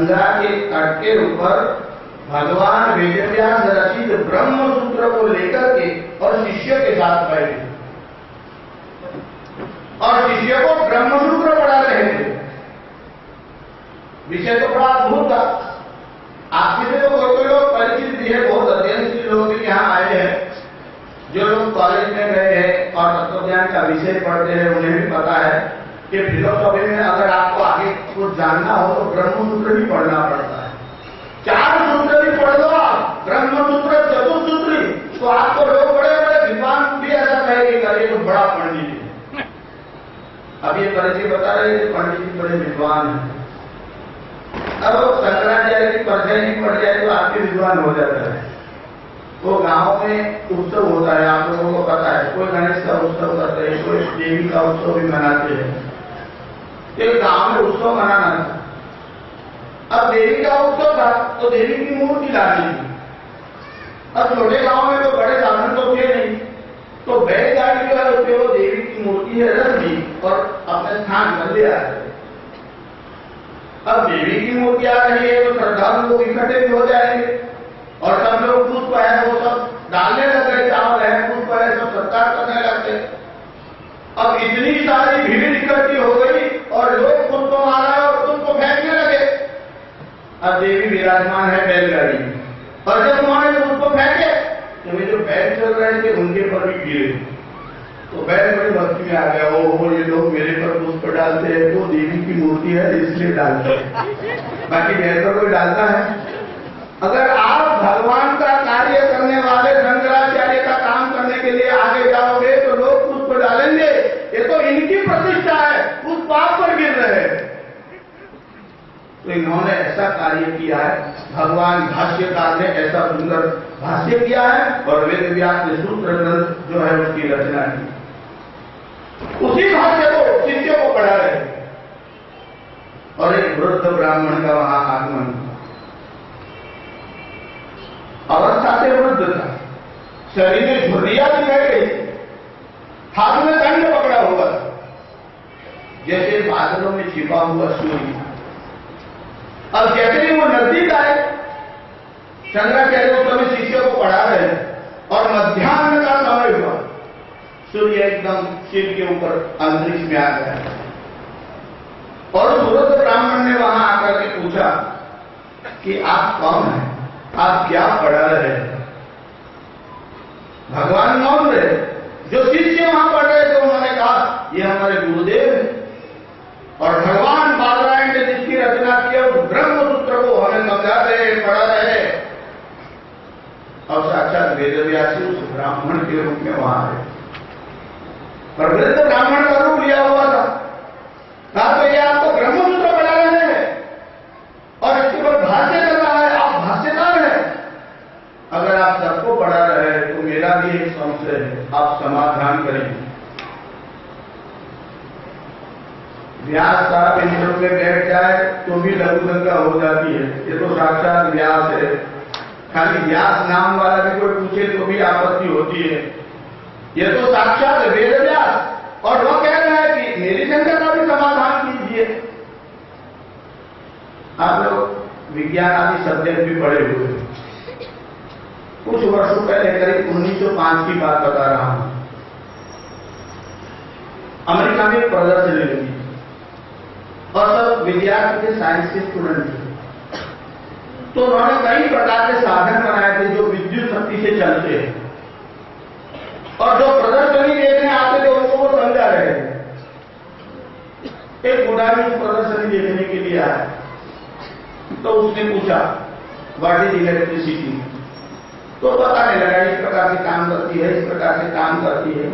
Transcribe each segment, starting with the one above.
गंगा के तट के ऊपर भगवान वेदव्यास रचित ब्रह्म सूत्र को लेकर के और शिष्य के साथ बैठे और शिष्य को ब्रह्म सूत्र पढ़ा रहे थे। विषय तो बड़ा अद्भुत था। आपके से तो कोई लोग परिचित भी है, बहुत अध्ययनशील लोग भी यहाँ आए हैं। जो लोग कॉलेज में गए हैं और तत्वज्ञान का विषय पढ़ते हैं उन्हें भी पता है कि फिलोसॉफी में अगर आपको आगे कुछ जानना हो तो ब्रह्म सूत्र भी पढ़ना पड़ता है। 4 सूत्र भी पढ़ लो आप, ब्रह्म सूत्र, चतुसूत्री, तो आपको लोग बड़े बड़े विद्वान भी ऐसा कहेंगे कि तो बड़ा पंडित है। अब ये परिचय बता रहे थे, पंडित जी बड़े विद्वान हैं। अब शंकराचार्य की परिचय नहीं पड़ जाए तो आपके विद्वान हो जाता है। वो गांव में उत्सव होता है, आप लोगों को पता है, कोई गणेश का उत्सव करते हैं, कोई देवी का उत्सव भी मनाते हैं। एक गांव में उत्सव मनाना था। अब देवी का उत्सव था तो देवी की मूर्ति लानी थी। अब छोटे गांव में तो बड़े साधन तो थे नहीं, तो बैलगाड़ी जो है उसमें वो देवी की मूर्ति है रख दी और अपने स्थान पर ले आए। अब देवी की मूर्ति आ रही है तो श्रद्धालु लोग इकट्ठे भी हो जाएंगे और सब लोग पुष्प है वो सब डालने लग गए, चावल है, पुष्प है, सब सत्कार करने लगते। अब इतनी सारी भीड़ इकट्ठी हो गई और लोग पुष्प मारा और पुष्प फेंकने लगे। अब देवी विराजमान है बैलगाड़ी में और जब उन्होंने पुष्प फेंके तो वे जो बैल चल रहे थे उनके पर भी गिरे। तो बैल बड़ी भक्ति में आ गया, ओ ये लोग मेरे पर पुष्प डालते हैं तो देवी की मूर्ति है इसलिए डालते हैं, बाकी बैल पर कोई डालता है। अगर आप भगवान का कार्य करने वाले शंकराचार्य का काम करने के लिए आगे जाओगे तो लोग पुष्प डालेंगे, ये तो इनकी प्रतिष्ठा है, पुष्प आप पर गिर रहे हैं। तो इन्होंने ऐसा कार्य किया है, भगवान भाष्यकार ने ऐसा सुंदर भाष्य किया है और वेद व्यास ने सूत्र ग्रंथ जो है उसकी रचना की। उसी भाष्य को शिष्य को पढ़ा रहे और एक वृद्ध ब्राह्मण का वहां आगमन। अवस्था से वृद्ध था, शरीर में झुर्रियां भी बह गई, हाथ में दंड पकड़ा हुआ था, जैसे बादलों में छिपा हुआ सूर्य। अब जैसे ही वो नजदीक आए, शंकराचार्य उस समय शिष्य को पढ़ा रहे और मध्याह्न का समय हुआ, सूर्य एकदम शिव के ऊपर अंतरिक्ष में आ गया और उस वृद्ध ब्राह्मण ने वहां आकर के पूछा कि आप कौन हैं, आप क्या पढ़ा रहे हैं। भगवान मौन रहे, जो शिष्य वहां पढ़ रहे थे उन्होंने कहा ये हमारे गुरुदेव हैं और भगवान बादरायण ने जिसकी रचना की है उस ब्रह्म सूत्र को हमें समझा रहे, पढ़ा रहे। और साक्षात वेदव्यास उस ब्राह्मण के रूप में वहां आए और वृद्ध ब्राह्मण का रूप लिया हुआ था। कहा तो ये आपको ब्रह्म सूत्र पढ़ा रहे हैं और इसके ऊपर भाष्य कर रहा है, आप भाष्यकार हैं। अगर आप सबको पढ़ा रहे हैं तो मेरा भी एक संशय है, आप समाधान करेंगे। व्यास साहब इंद्र में बैठ जाए तो भी लघुशंका हो जाती है, ये तो साक्षात व्यास है। खाली व्यास नाम वाला भी कोई पूछे तो भी आपत्ति होती है, ये तो साक्षात वेद व्यास और वो कह रहा है कि मेरी शंका का भी समाधान कीजिए। आप लोग विज्ञान आदि सब्जेक्ट भी पढ़े हुए, कुछ वर्षों पहले करीब 1905 की बात बता रहा हूं, अमेरिका में प्रदर्शनी लगी और सब विद्यार्थी थे, साइंस के स्टूडेंट थे। तो उन्होंने कई प्रकार के साधन बनाए थे जो विद्युत शक्ति से चलते हैं और जो प्रदर्शनी देखने आते थे उनको वो समझा रहे थे। एक बुढ़ा भी प्रदर्शनी देखने के लिए आया तो उसने पूछा व्हाट इज इलेक्ट्रिसिटी, तो बताने लगा इस प्रकार से काम करती है, इस प्रकार से काम करती है।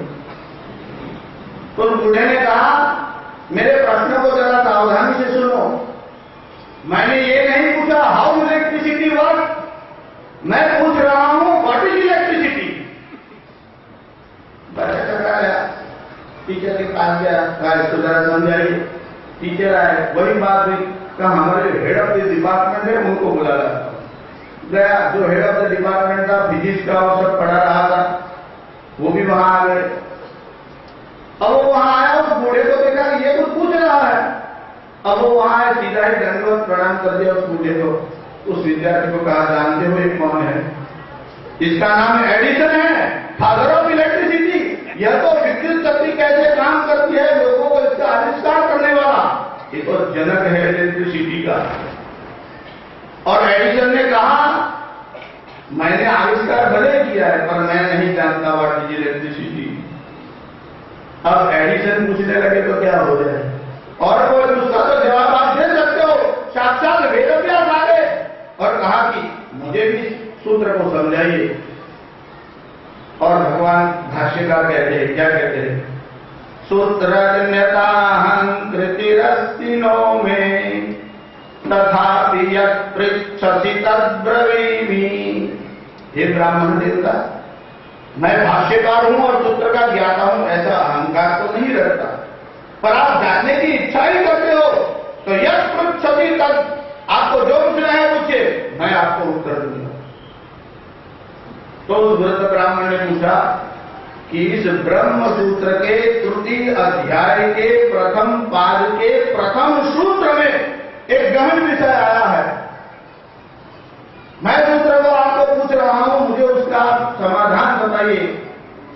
तो उस बूढ़े ने कहा मेरे प्रश्न को जरा सावधानी से सुनो, मैंने ये नहीं पूछा हाउ इलेक्ट्रिसिटी वर्क, मैं पूछ रहा हूं व्हाट इज इलेक्ट्रिसिटी। बच्चा चकरा गया, टीचर के पास गया, कहा इसको जरा समझाइए। टीचर आए, वही बात हुई, कहा हमारे हेड ऑफ द डिपार्टमेंट है उनको बुला गया। जो हेड ऑफ द डिपार्टमेंट था फिजिक्स का और सब पढ़ा रहा था वो भी वहां आ गए। अब वो वहां आया, उस बूढ़े को देखा ये कुछ पूछ रहा है अब वो वहां सीधा ही दंडवत प्रणाम कर दिया उस बूढ़े को। उस विद्यार्थी को कहा, जानते हो ये कौन है? इसका नाम एडिसन है, फादर ऑफ इलेक्ट्रिसिटी। यह तो विद्युत शक्ति कैसे काम करती है, लोगों को इसका आविष्कार करने वाला ये तो जनक है इलेक्ट्रिसिटी का। और एडिसन ने कहा, मैंने आविष्कार भले किया है पर मैं नहीं जानता व्हाट इज इलेक्ट्रिसिटी। अब एडिसन पूछने लगे तो क्या हो जाए, और कोई उसका तो जवाब आप दे सकते हो, साक्षात वेदव्यास आ गए और कहा कि मुझे भी सूत्र को समझाइए। और भगवान भाष्यकार कहते हैं, क्या कहते हैं? सूत्रन्यताहं कृतिरस्ति नो मे तथापि यत् पृच्छसि तद्ब्रवीमि। हे ब्राह्मण देवता, मैं भाष्यकार हूं और सूत्र का ज्ञाता हूं, ऐसा अहंकार तो नहीं रखता, पर आप जानने की इच्छा ही करते हो तो यत् पृच्छसि तद्, आपको जो पूछना है पूछिए, मैं आपको उत्तर दूंगा। तो व्रत ब्राह्मण ने पूछा कि इस ब्रह्म सूत्र के तृतीय अध्याय के प्रथम पाद के प्रथम सूत्र में एक गहन विषय आया है। मैं सूत्र को आपको पूछ रहा हूं, मुझे उसका समाधान बताइए।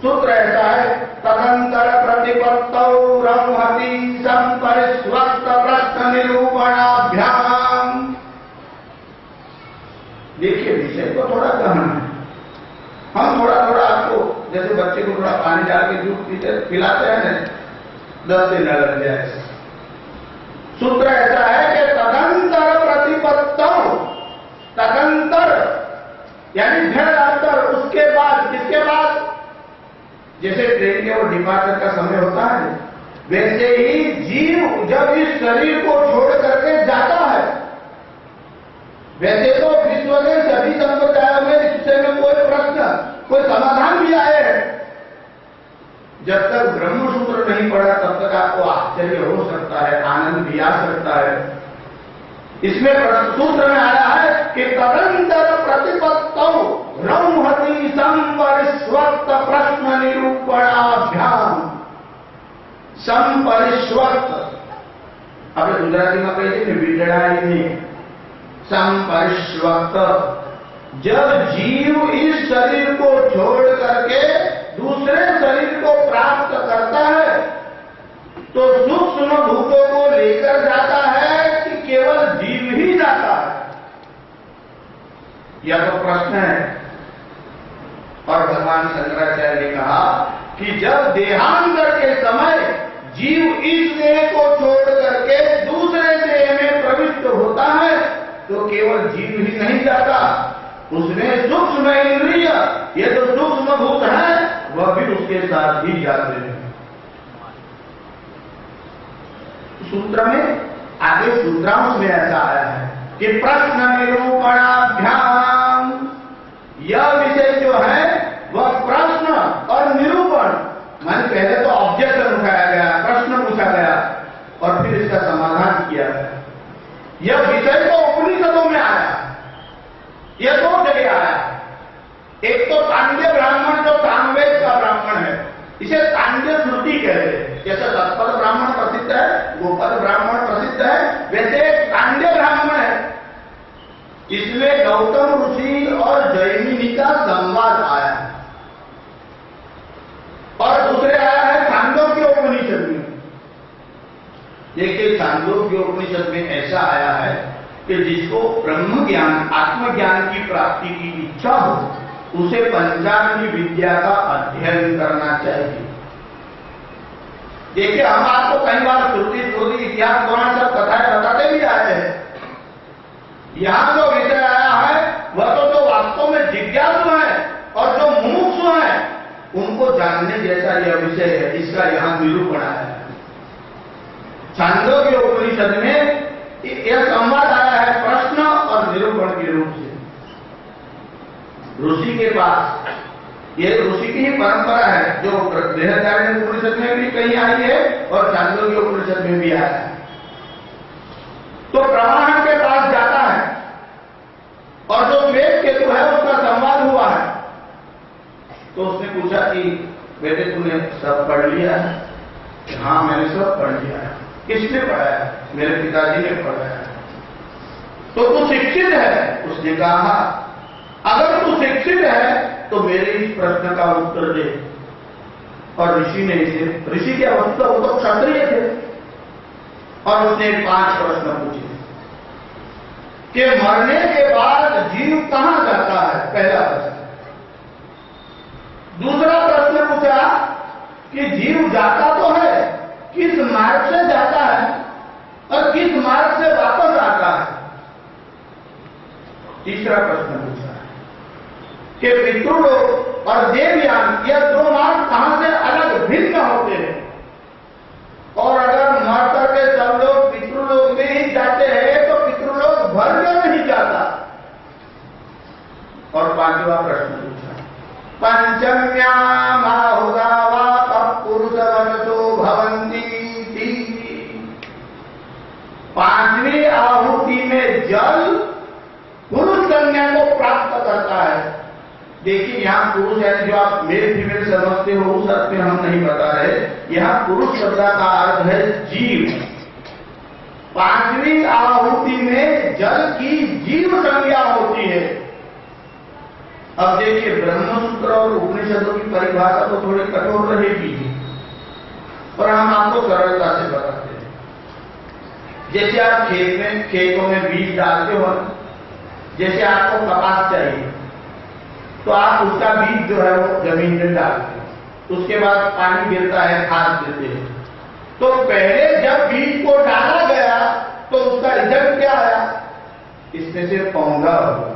सूत्र ऐसा है, तदंतर प्रतिपत्तौ ब्रह्मति संपरिस्वक्त प्रश्न निरूपणाभ्याम। देखिए विषय तो थोड़ा गहन है, हम थोड़ा थोड़ा आपको, जैसे बच्चे को थोड़ा पानी डाल के दूध पिलाते हैं ना, 10 दिन लग जाए। सूत्र ऐसा है कि तदंतर प्रतिपत्तौ, तदंतर यानी धैर्य अंतर, उसके बाद, किसके बाद? जैसे ट्रेन के वो डिपार्चर का समय होता है, वैसे ही जीव जब इस शरीर को छोड़ करके जाता है, वैसे तो विश्व के सभी संप्रदायों में इस विषय में कोई प्रश्न, कोई समाधान भी आए हैं। जब तक ब्रह्मसूत्र नहीं पढ़ा तब तक आपको आश्चर्य हो सकता है, आनंद भी आ सकता है। इसमें सूत्र में आया है कि तदंतर प्रतिपत्तौ ब्रह्मति संपरिस्वक्त प्रश्न निरूपणाभ्याम। संपरिस्वक्त, अब गुजराती में कही थी वीजड़ाई, संपरिस्वक्त, जब जीव इस शरीर को छोड़ करके दूसरे शरीर को प्राप्त करता है तो सूक्ष्म भूतों को लेकर जाता है कि केवल जीव ही जाता है, यह तो प्रश्न है। और भगवान शंकराचार्य ने कहा कि जब देहांतर के समय जीव इस देह को छोड़ करके दूसरे देह में प्रविष्ट होता है तो केवल जीव ही नहीं जाता, उसमें सूक्ष्म इंद्रिय, ये तो सूक्ष्म भूत है, वह भी उसके साथ ही जाते हैं। सूत्र में आगे सूत्रांश में ऐसा आया है कि प्रश्न निरूपणाभ्याम, यह विषय जो है वह प्रश्न और निरूपण, मान पहले तो ऑब्जेक्शन उठाया गया, प्रश्न पूछा गया और फिर इसका समाधान किया गया। यह विषय तो उपनिषदों में आया, यह 2 जगह आया। एक तो तांड्य ब्राह्मण जो सामवेद का ब्राह्मण है, इसे तांड्य श्रुति कहते हैं। जैसे तत्पद ब्राह्मण प्रसिद्ध है, गोपद ब्राह्मण प्रसिद्ध है, वैसे एक तांड्य ब्राह्मण है। इसमें गौतम ऋषि और जैमिनी का संवाद आया है। और दूसरे आया है छांदोग्य उपनिषद में। देखिए छांदोग्य उपनिषद में ऐसा आया है कि जिसको ब्रह्म ज्ञान, आत्मज्ञान की प्राप्ति की इच्छा हो, उसे पंचांगी विद्या का अध्ययन करना चाहिए। देखिए हम आपको कई बार श्रुति इतिहास पुराण सब कथाएं बताते भी आए हैं। यहां जो विषय आया है वह तो जो वास्तव में जिज्ञासु है और जो मुमुक्षु है उनको जानने जैसा यह विषय है, इसका यहां निरूपण आया है। छांदोग्य उपनिषद में यह संवाद आया है प्रश्न और निरूपण के रूप से। ऋषि के पास, ये ऋषि की ही परंपरा है जो बृहदारण्यक उपनिषद में भी कहीं आई है और छांदोग्य उपनिषद में भी आया है। तो ब्राह्मण के पास जाता है और जो श्वेत केतु है उसका संवाद हुआ है। तो उसने पूछा कि बेटे तूने सब पढ़ लिया है? हाँ मैंने सब पढ़ लिया है। किसने पढ़ा है? मेरे पिताजी ने पढ़ाया। तो तू शिक्षित है? उसने कहा हाँ। अगर तू शिक्षित है तो मेरे इस प्रश्न का उत्तर दे। और ऋषि ने इसे, ऋषि क्या वस्तु, वो तो क्षत्रिय थे, और उसने 5 प्रश्न पूछे कि मरने के बाद जीव कहां जाता है, पहला प्रश्न। दूसरा प्रश्न पूछा कि जीव जाता तो है, किस मार्ग से जाता है और किस मार्ग से वापस आता है। तीसरा प्रश्न पूछा कि पितृलोक और देवयान, यह 2 मार्ग कहां से अलग भिन्न होते हैं, और अगर मर करके सब लोग पितृलोक में ही जाते हैं तो पितृलोक भर में नहीं जाता। और 5वां प्रश्न पूछा, पंचम्याम आहुतावा पुरुषवनसो भवन्ति। 5वीं आहुति में जल पुरुष कन्या को प्राप्त करता है। देखिए यहां पुरुष है, जो आप मेल फीमेल समझते हो उस अर्थ में हम नहीं बता रहे। यहां पुरुष शब्द का अर्थ है जीव। 5वीं आहुति में जल की जीव संज्ञा होती है। अब देखिए ब्रह्मसूत्र और उपनिषदों की परिभाषा तो थोड़ी कठोर रहेगी, पर हम आपको सरलता से बताते हैं। जैसे आप खेतों में बीज डालते हो, जैसे आपको कपास चाहिए तो आप उसका बीज जो है वो जमीन में डालते हैं, उसके बाद पानी गिरता है, खाद देते हैं। तो पहले जब बीज को डाला गया तो उसका रिजल्ट क्या आया, इसमें से पौधा होगा।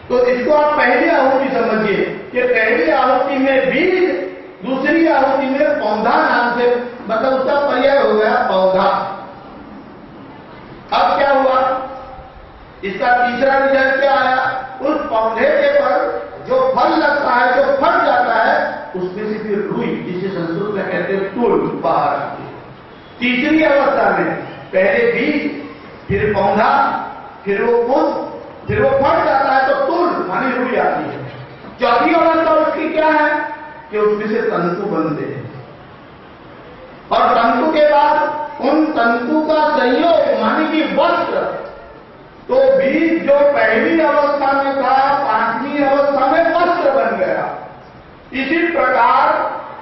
तो इसको आप पहली आहुति समझिए कि पहली आहुति में बीज, दूसरी आहुति में पौधा नाम से, मतलब उसका पर्याय हो गया पौधा। अब क्या हुआ, इसका तीसरा रिजल्ट क्या आया, उस पौधे के पर जो फल लगता है, जो फट जाता है, उसमें से फिर रुई, जिसे संस्कृत में कहते हैं तुल, बाहर आती है। तीसरी अवस्था में पहले बीज, फिर पौधा, फिर वो फूल, फिर वो फट जाता है तो तुल मानी रुई आती है। चौथी अवस्था उसकी क्या है कि उसमें से तंतु बनते हैं, और तंतु के बाद उन तंतु का संयोग मानी कि वस्त्र। तो बीज जो पहली अवस्था में था, 5वीं अवस्था में वस्त्र बन गया। इसी प्रकार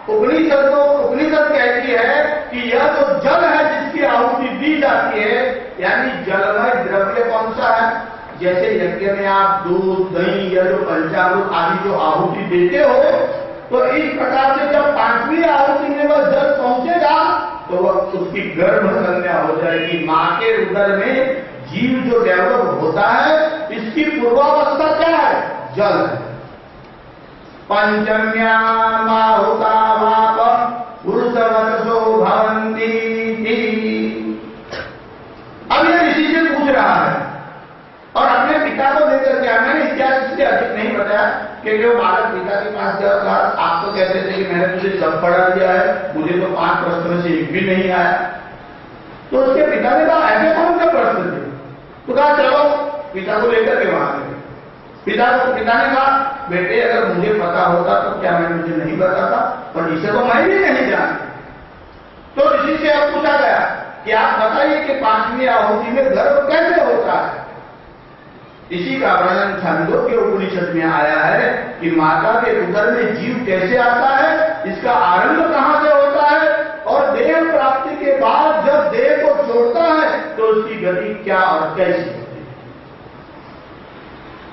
उपनिषद कहती है कि यह जो जल है जिसकी आहुति दी जाती है, यानी जलमय द्रव्य कौन सा है, जैसे यज्ञ में आप दूध, दही या जो पंचामृत आदि जो आहुति देते हो, तो इस प्रकार से जब 5वीं आहुति में वह जल पहुंचेगा तो वह उसकी गर्भ संज्ञा हो जाएगी। मां के उदर में जीव जो डेवलप होता है, इसकी पूर्वावस्था क्या है, जल है। पंचम्याम आहुतावाप पुरुषवनसो भवन्ति। अब ये ऋषि से पूछ रहा है और अपने पिता को लेकर के, मैंने इतिहास इससे अधिक नहीं बताया कि जो बालक पिता के पास गया, आप तो कहते थे कि मैंने तुझे सब पढ़ा दिया है, मुझे तो 5 प्रश्न से एक भी नहीं आया। तो उसके पिता ने कहा ऐसे कौन से प्रश्न थे, तो कहा चलो पिता को लेकर के वहां गए। पिता ने कहा बेटे अगर मुझे पता होता तो क्या मैं मुझे नहीं बताता, पर इसे तो मैं भी नहीं जानता। तो ऋषि से अब पूछा गया कि आप बताइए कि 5वीं आहुति में गर्भ कैसे होता है। इसी का वर्णन छांदोग्य उपनिषद में आया है कि माता के उदर में जीव कैसे आता है, इसका आरंभ कहां से होता है, और देह प्राप्ति के बाद जब देह को छोड़ता है तो उसकी गति क्या और कैसी होती है।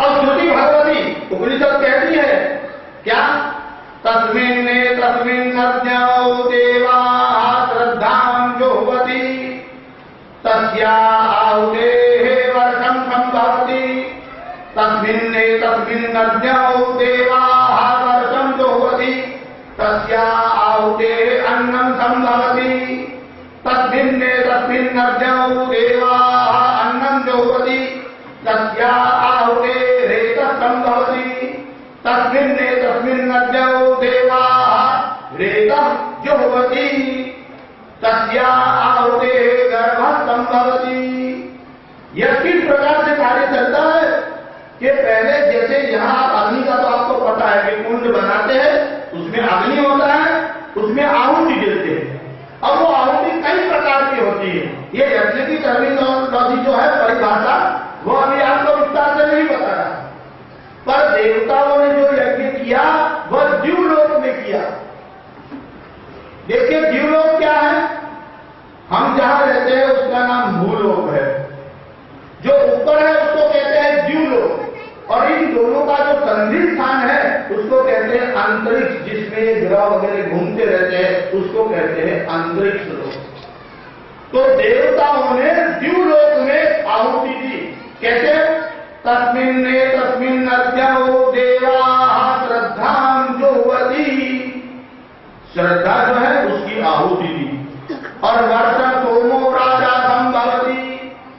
अब श्रुति भगवती उपनिषद कहती है क्या, तस्मिन् नद्यौ देवाः श्रद्धां जुह्वति तस्या आहुतेः वर्षं संभवति। तस्मिन् नद्यौ देवाः वर्षं जुह्वति तस्या आहुतेः अन्नं संभवति। तस्मिन् नद्यौ देवाः अन्नं जुह्वति तस्या आहुतेः रेतः संभवति। तस्मिन् नद्यौ देवाः रेतः जुह्वति तस्या आहुतेः गर्भः संभवति। यह किस प्रकार से कार्य चलता है कि पहले जैसे यहां अग्नि का तो आपको पता है कि कुंड बनाते हैं, उसमें अग्नि होता है, उसमें आहुति देते हैं। अब वो आहुति कई प्रकार की होती है, ये टर्मिनोलॉजी जो है, परिभाषा, वो अभी आपको विस्तार से नहीं बता रहा, पर देवताओं ने जो यज्ञ किया वह द्यूलोक में किया। देखिए द्यूलोक क्या है? हम जहां रहते हैं उसका नाम भूलोक है, जो ऊपर है उसको कहते हैं द्यूलोक, और इन दोनों का जो संधि स्थान है उसको कहते हैं अंतरिक्ष, जिसमें ग्रह वगैरह घूमते रहते हैं उसको कहते हैं अंतरिक्ष लोक। तो देवताओं ने द्यूलोक में आहुति दी। कैसे? तस्मिन् अद्यो देवाः श्रद्धां जुह्वति, श्रद्धा जो है उसकी आहुति दी। और वर्ष सोमो राजा संभवति,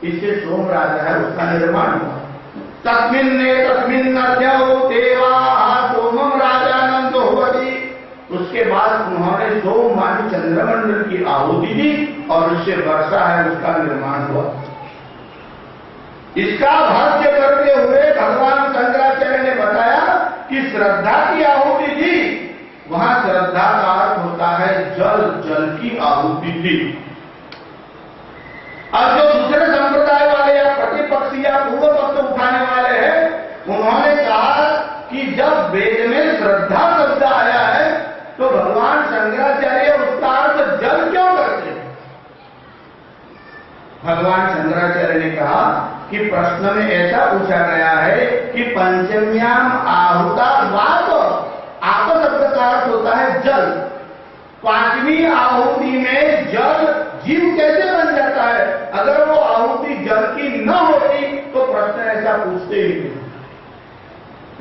इससे सोम राजा है उसका निर्माण हुआ। तस्मिन् अद्यो देवाः सोमं राजानं जुह्वति, उसके बाद उन्होंने सोम मानी चंद्रमंडल की आहुति दी और उससे वर्षा है उसका निर्माण हुआ। इसका भाष्य करते हुए भगवान शंकराचार्य ने बताया कि श्रद्धा की आहुति दी, वहां श्रद्धा का अर्थ होता है जल, जल की आहुति दी। अब जो दूसरे संप्रदाय वाले या प्रतिपक्षी या पूर्व पक्ष उठाने वाले हैं, उन्होंने कहा कि जब वेद में श्रद्धा शब्द आया है तो भगवान शंकराचार्य उसका अर्थ जल क्यों करते हैं? भगवान शंकराचार्य ने कहा कि प्रश्न में ऐसा पूछा गया है कि पंचम्याम आहुता वाप, आप शब्द का अर्थ होता है जल। पांचवी आहुति में जल जीव कैसे बन जाता है? अगर वो आहुति जल की न होती तो प्रश्न ऐसा पूछते ही नहीं,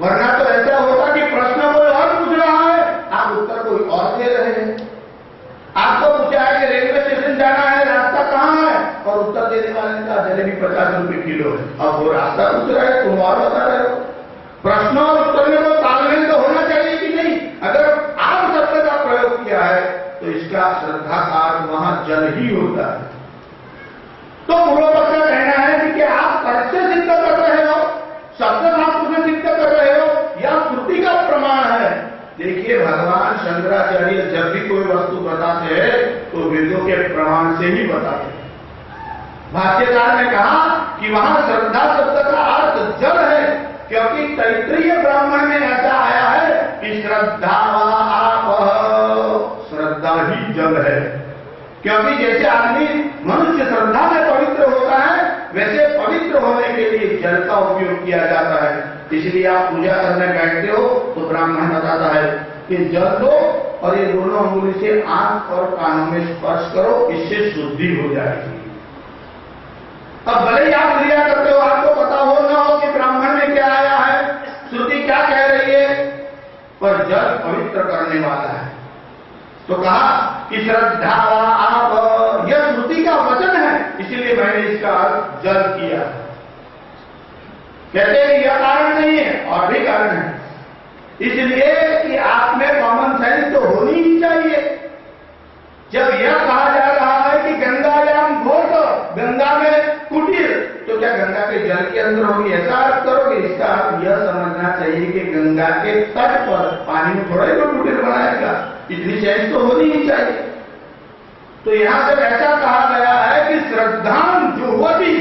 वरना तो ऐसा होता कि प्रश्न कोई और पूछ रहा है, आप उत्तर कोई और दे रहे हैं। आपको पूछा है कि रेलवे स्टेशन जाना है, रास्ता कहाँ है, और उत्तर देने वाले ने कहा जलेबी 50 रुपए किलो है। अब वो रास्ता पूछ रहा है, तुम और बता रहे हो। प्रश्न और उत्तर में तो तालमेल तो होना चाहिए कि नहीं? अगर आप शब्द का प्रयोग किया है तो इसका श्रद्धा का अर्थ वहां जल ही होता है। तो पूर्व पक्ष का कहना है कि क्या आप तर्क से सिद्ध कर रहे हो, शब्द शास्त्र से सिद्ध कर रहे हो, या श्रुति का प्रमाण है? देखिए भगवान शंकराचार्य जब भी कोई वस्तु बताते हैं तो वेदों के प्रमाण से ही बताते हैं। भाष्यकार ने कहा कि वहां श्रद्धा शब्द का अर्थ जल है, क्योंकि तैत्रीय ब्राह्मण में ऐसा आया है कि श्रद्धा आप, श्रद्धा ही जल है। क्योंकि जैसे आदमी मनुष्य श्रद्धा में पवित्र होता है, वैसे पवित्र होने के लिए जल का उपयोग किया जाता है। इसलिए आप पूजा करने बैठते हो तो ब्राह्मण बताता है कि जल दो और ये दोनों अंगुली से आंख और कानों में स्पर्श करो, इससे शुद्धि हो जाएगी। अब भले ही आप क्रिया करते हो, आपको पता हो ना हो कि ब्राह्मण में क्या आया है, श्रुति क्या कह रही है, पर जल पवित्र करने वाला है। तो कहा कि श्रद्धा आप, यह श्रुति का वचन है, इसलिए मैंने इसका अर्थ जल किया। कहते हैं यह कारण नहीं है, और भी कारण है। इसलिए कि आप में कॉमन सेंस तो होनी ही चाहिए। जब यह कहा जा रहा है कि गंगायाम घोट, गंगा में कुटीर, तो क्या गंगा के जल के अंदर होगी, ऐसा अर्थ करोगे? इसका अर्थ यह समझना चाहिए कि गंगा के तट पर पानी में थोड़ा ही तो कुटीर बनाएगा, इतनी सेंस तो होनी ही चाहिए। तो यहां जब ऐसा कहा गया है कि श्रद्धां जुह्वति,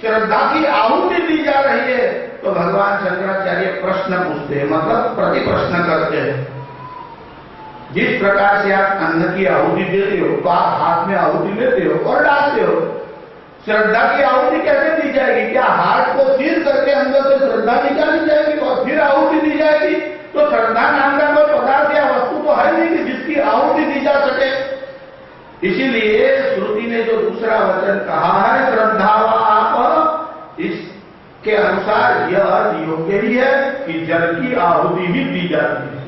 श्रद्धा की आहुति दी जा रही है, तो भगवान शंकराचार्य प्रश्न पूछते हैं, मतलब प्रति प्रश्न करते हैं। जिस प्रकार से आप अन्न की आहुति देते हो तो आप हाथ में आहुति लेते हो और डालते हो, श्रद्धा की आहुति कैसे दी जाएगी? क्या हाथ को चीर करके अंदर से श्रद्धा निकाली जाएगी और फिर आहुति दी जाएगी? तो श्रद्धा नाम का कोई पदार्थ या वस्तु तो है नहीं कि जिसकी आहुति दी जा सके। इसीलिए श्रुति ने जो दूसरा वचन कहा है श्रद्धा आप, इसके अनुसार यह योग्य ही है कि जल की आहुति भी दी जाती है।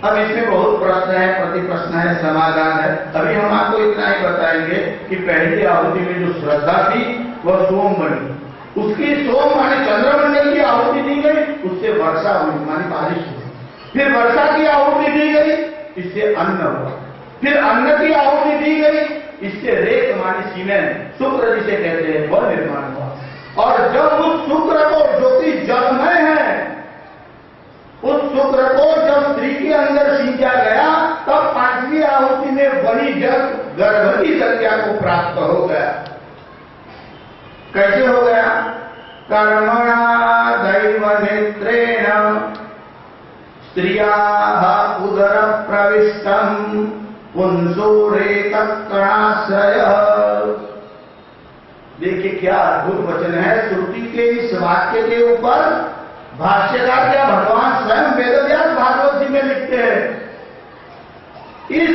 अब इसमें बहुत प्रश्न है, प्रति प्रश्न है, समाधान है। अभी हम आपको इतना ही बताएंगे कि पहली आहुति में जो श्रद्धा थी वह सोम बनी, उसकी सोम माने चंद्रमंडल की आहुति दी गई, उससे वर्षा हुई मानी बारिश हुई। फिर वर्षा की आहुति दी गई, इससे अन्न हुआ। फिर अन्न की आहुति दी गई, इससे रेत मानी सीमेंट, शुक्र जिसे कहते हैं, वह निर्माण हुआ। और जब उस शुक्र को, जो कि जलमय है, उस शुक्र को जब स्त्री के अंदर सींचा गया, तब पांचवी आहुति में बड़ी जल गर्भवती संज्ञा को प्राप्त हो गया। कैसे हो गया? कर्मणा दैव नेत्रेण स्त्रियाः उदर प्रविष्टम पुंसोरेतकणाश्रयः। देखिए क्या अद्भुत वचन है। श्रुति के इस वाक्य के ऊपर भाष्यकार क्या भगवान स्वयं वेदव्यास भागवत जी में लिखते हैं। इस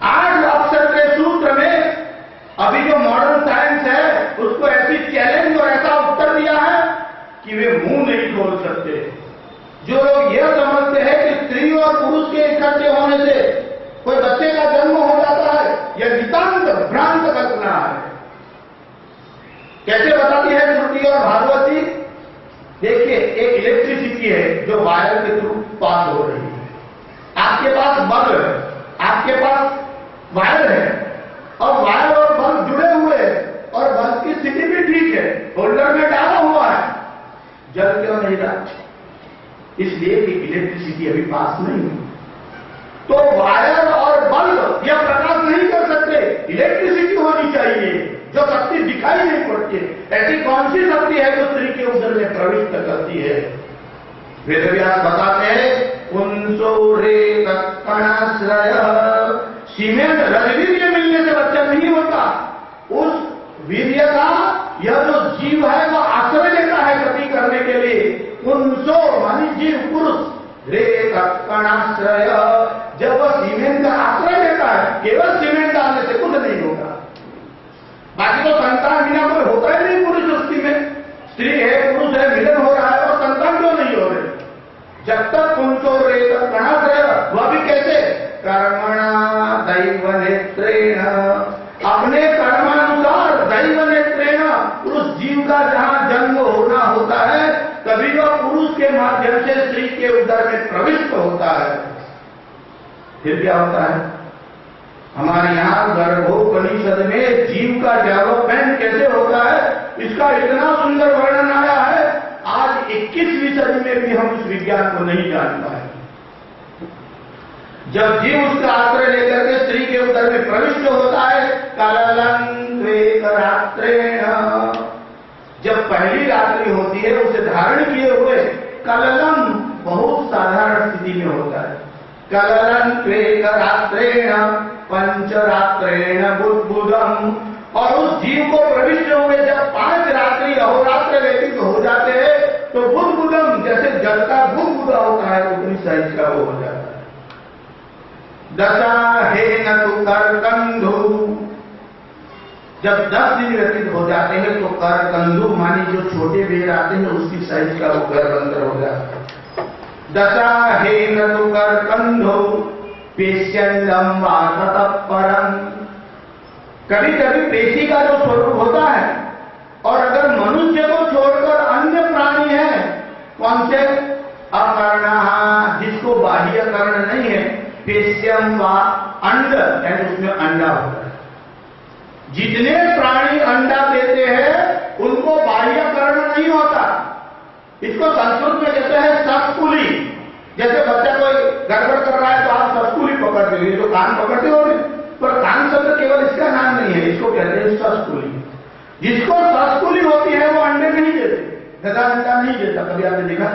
8 अक्षर के सूत्र में अभी जो मॉडर्न साइंस है उसको ऐसी चैलेंज और ऐसा उत्तर दिया है कि वे मुंह नहीं खोल सकते। जो लोग यह समझते हैं कि स्त्री और पुरुष के इकट्ठे होने से कोई बच्चे का जन्म हो जाता है, यह नितांत भ्रांत कल्पना है। कैसे बताती है श्रुति और भागवत जी? देखिए, एक इलेक्ट्रिसिटी है जो वायर के थ्रू पास हो रही है। आपके पास बल्ब है, आपके पास वायर है, और वायर और बल्ब जुड़े हुए हैं, और बल्ब की स्थिति भी ठीक है, होल्डर में डाला हुआ है, जल क्यों नहीं रहा? इसलिए कि इलेक्ट्रिसिटी अभी पास नहीं हुई। तो वायर और बल्ब यह प्रकाश नहीं कर सकते, इलेक्ट्रिसिटी होनी चाहिए जो शक्ति दिखाई नहीं पड़ती। ऐसी कौन सी शक्ति है जो स्त्री के उदर में प्रविष्ट करती है? वेदव्यास बताते हैं पुंसोरेतकणाश्रयः। सीमेंट रजवीर्य मिलने से बच्चा नहीं होता। उस वीर्य का यह जो जीव है वह आश्रय लेता है गति करने के लिए। पुंसो मानी जीव पुरुष, रेतकणाश्रय, जब वह सीमेंट का आश्रय लेता है, केवल सीमेंट डालने से कुछ नहीं होगा। बाकी तो संतान बिना कोई होता ही नहीं पुरुष सृष्टि में। स्त्री है, पुरुष है, मिलन हो रहा है और संतान क्यों नहीं हो रहे? जब तक पुंसोरेतकणाश्रय, वह भी कैसे? कर्मणा दैव नेत्रेण, अपने कर्मानुसार दैव नेत्रेण, उस जीव का जहां जन्म होना होता है तभी वह पुरुष के माध्यम से स्त्री के उदर में प्रविष्ट होता है। फिर क्या होता है? हमारे यहां गर्भोपनिषद में जीव का डेवलपमेंट कैसे होता है इसका इतना सुंदर वर्णन आया है। आज 21वीं सदी में भी हम उस विज्ञान को नहीं जान पाए। जब जीव उसका आश्रय लेकर के स्त्री के उदर में प्रविष्ट होता है, कललं त्वेकरात्रेण, जब पहली रात्रि होती है उसे धारण किए हुए कललं बहुत साधारण स्थिति में होता है। कललं त्वेकरात्रेण पंचरात्रेण बुद्बुदम्, और उस जीव को प्रविष्ट हुए जब 5 रात्रि अहोरात्र व्यतीत हो जाते हैं तो बुद्बुदम्, जैसे जल का बुदबुदा होता है उतनी साइज का वो हो जाता है। दशाहेन तु करकंधु, जब 10 दिन व्यतीत हो जाते हैं तो करकंधु मानी जो छोटे बेर आते हैं उसकी साइज का वो गर्भ अंदर हो जाता है। दशाहेन तु करकंधु पेश्यंडम वा ततः परम, कभी कभी पेशी का जो स्वरूप होता है, और अगर मनुष्य को छोड़कर अन्य प्राणी है, कौन से? अकर्ण, जिसको बाह्य कर्ण नहीं है, पेश्यम वा अंड, यानी उसमें अंडा होता है। जितने प्राणी अंडा देते हैं उनको बाह्य कर्ण नहीं होता। इसको संस्कृत में कहते हैं सस्कुली। जैसे बच्चा कोई गड़बड़ कर रहा है तो आप सस्कुली पकड़ते हो, जो कान पकड़ते हो, पर कान शब्द केवल इसका नाम नहीं है, इसको कहते हैं सस्कुली। जिसको सस्कुली होती है वो अंडे नहीं देते। गधा अंडा नहीं देता, कभी आपने देखा?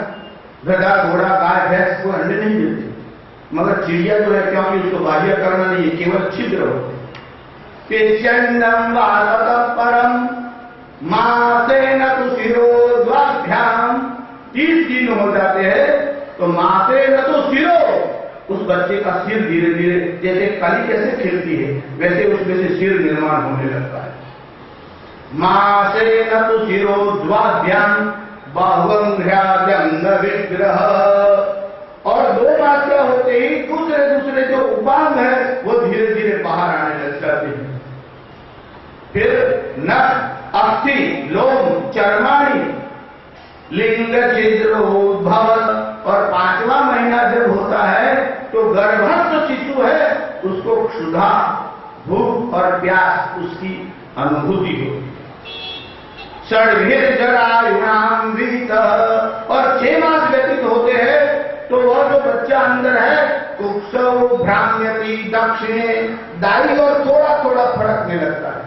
गधा, घोड़ा, गाय, भैंस को अंडे नहीं देते, मगर चिड़िया जो है क्योंकि उसको बाह्य कर्ण नहीं है, केवल छिद्र होते। पेश्यंडम वा ततः परम मासेन तु शिरोद्वाभ्याम, 30 दिन हो जाते हैं तो मासेन तु शिरो, उस बच्चे का सिर धीरे धीरे, जैसे कली कैसे खिलती है वैसे उसमें से सिर निर्माण होने लगता है। मासेन तु शिरोद्वाभ्याम बाहुंघ्राद्यंग विग्रह, और 2 मास का होते ही दूसरे जो उपांग है वो धीरे धीरे बाहर आने लग जाते हैं। फिर नख, अस्थि, लोम, चर्माणी, लिंग छिद्रोद्भव, और 5वां महीना जब होता है तो गर्भस्थ शिशु है उसको क्षुधा, भूख और प्यास उसकी अनुभूति होती है। षड्भिर्जरायुणाम वीत, और 6 मास व्यतीत होते हैं तो वह जो बच्चा अंदर है कुक्षौ भ्राम्यति दक्षिणे, दाई और थोड़ा थोड़ा फड़कने लगता है।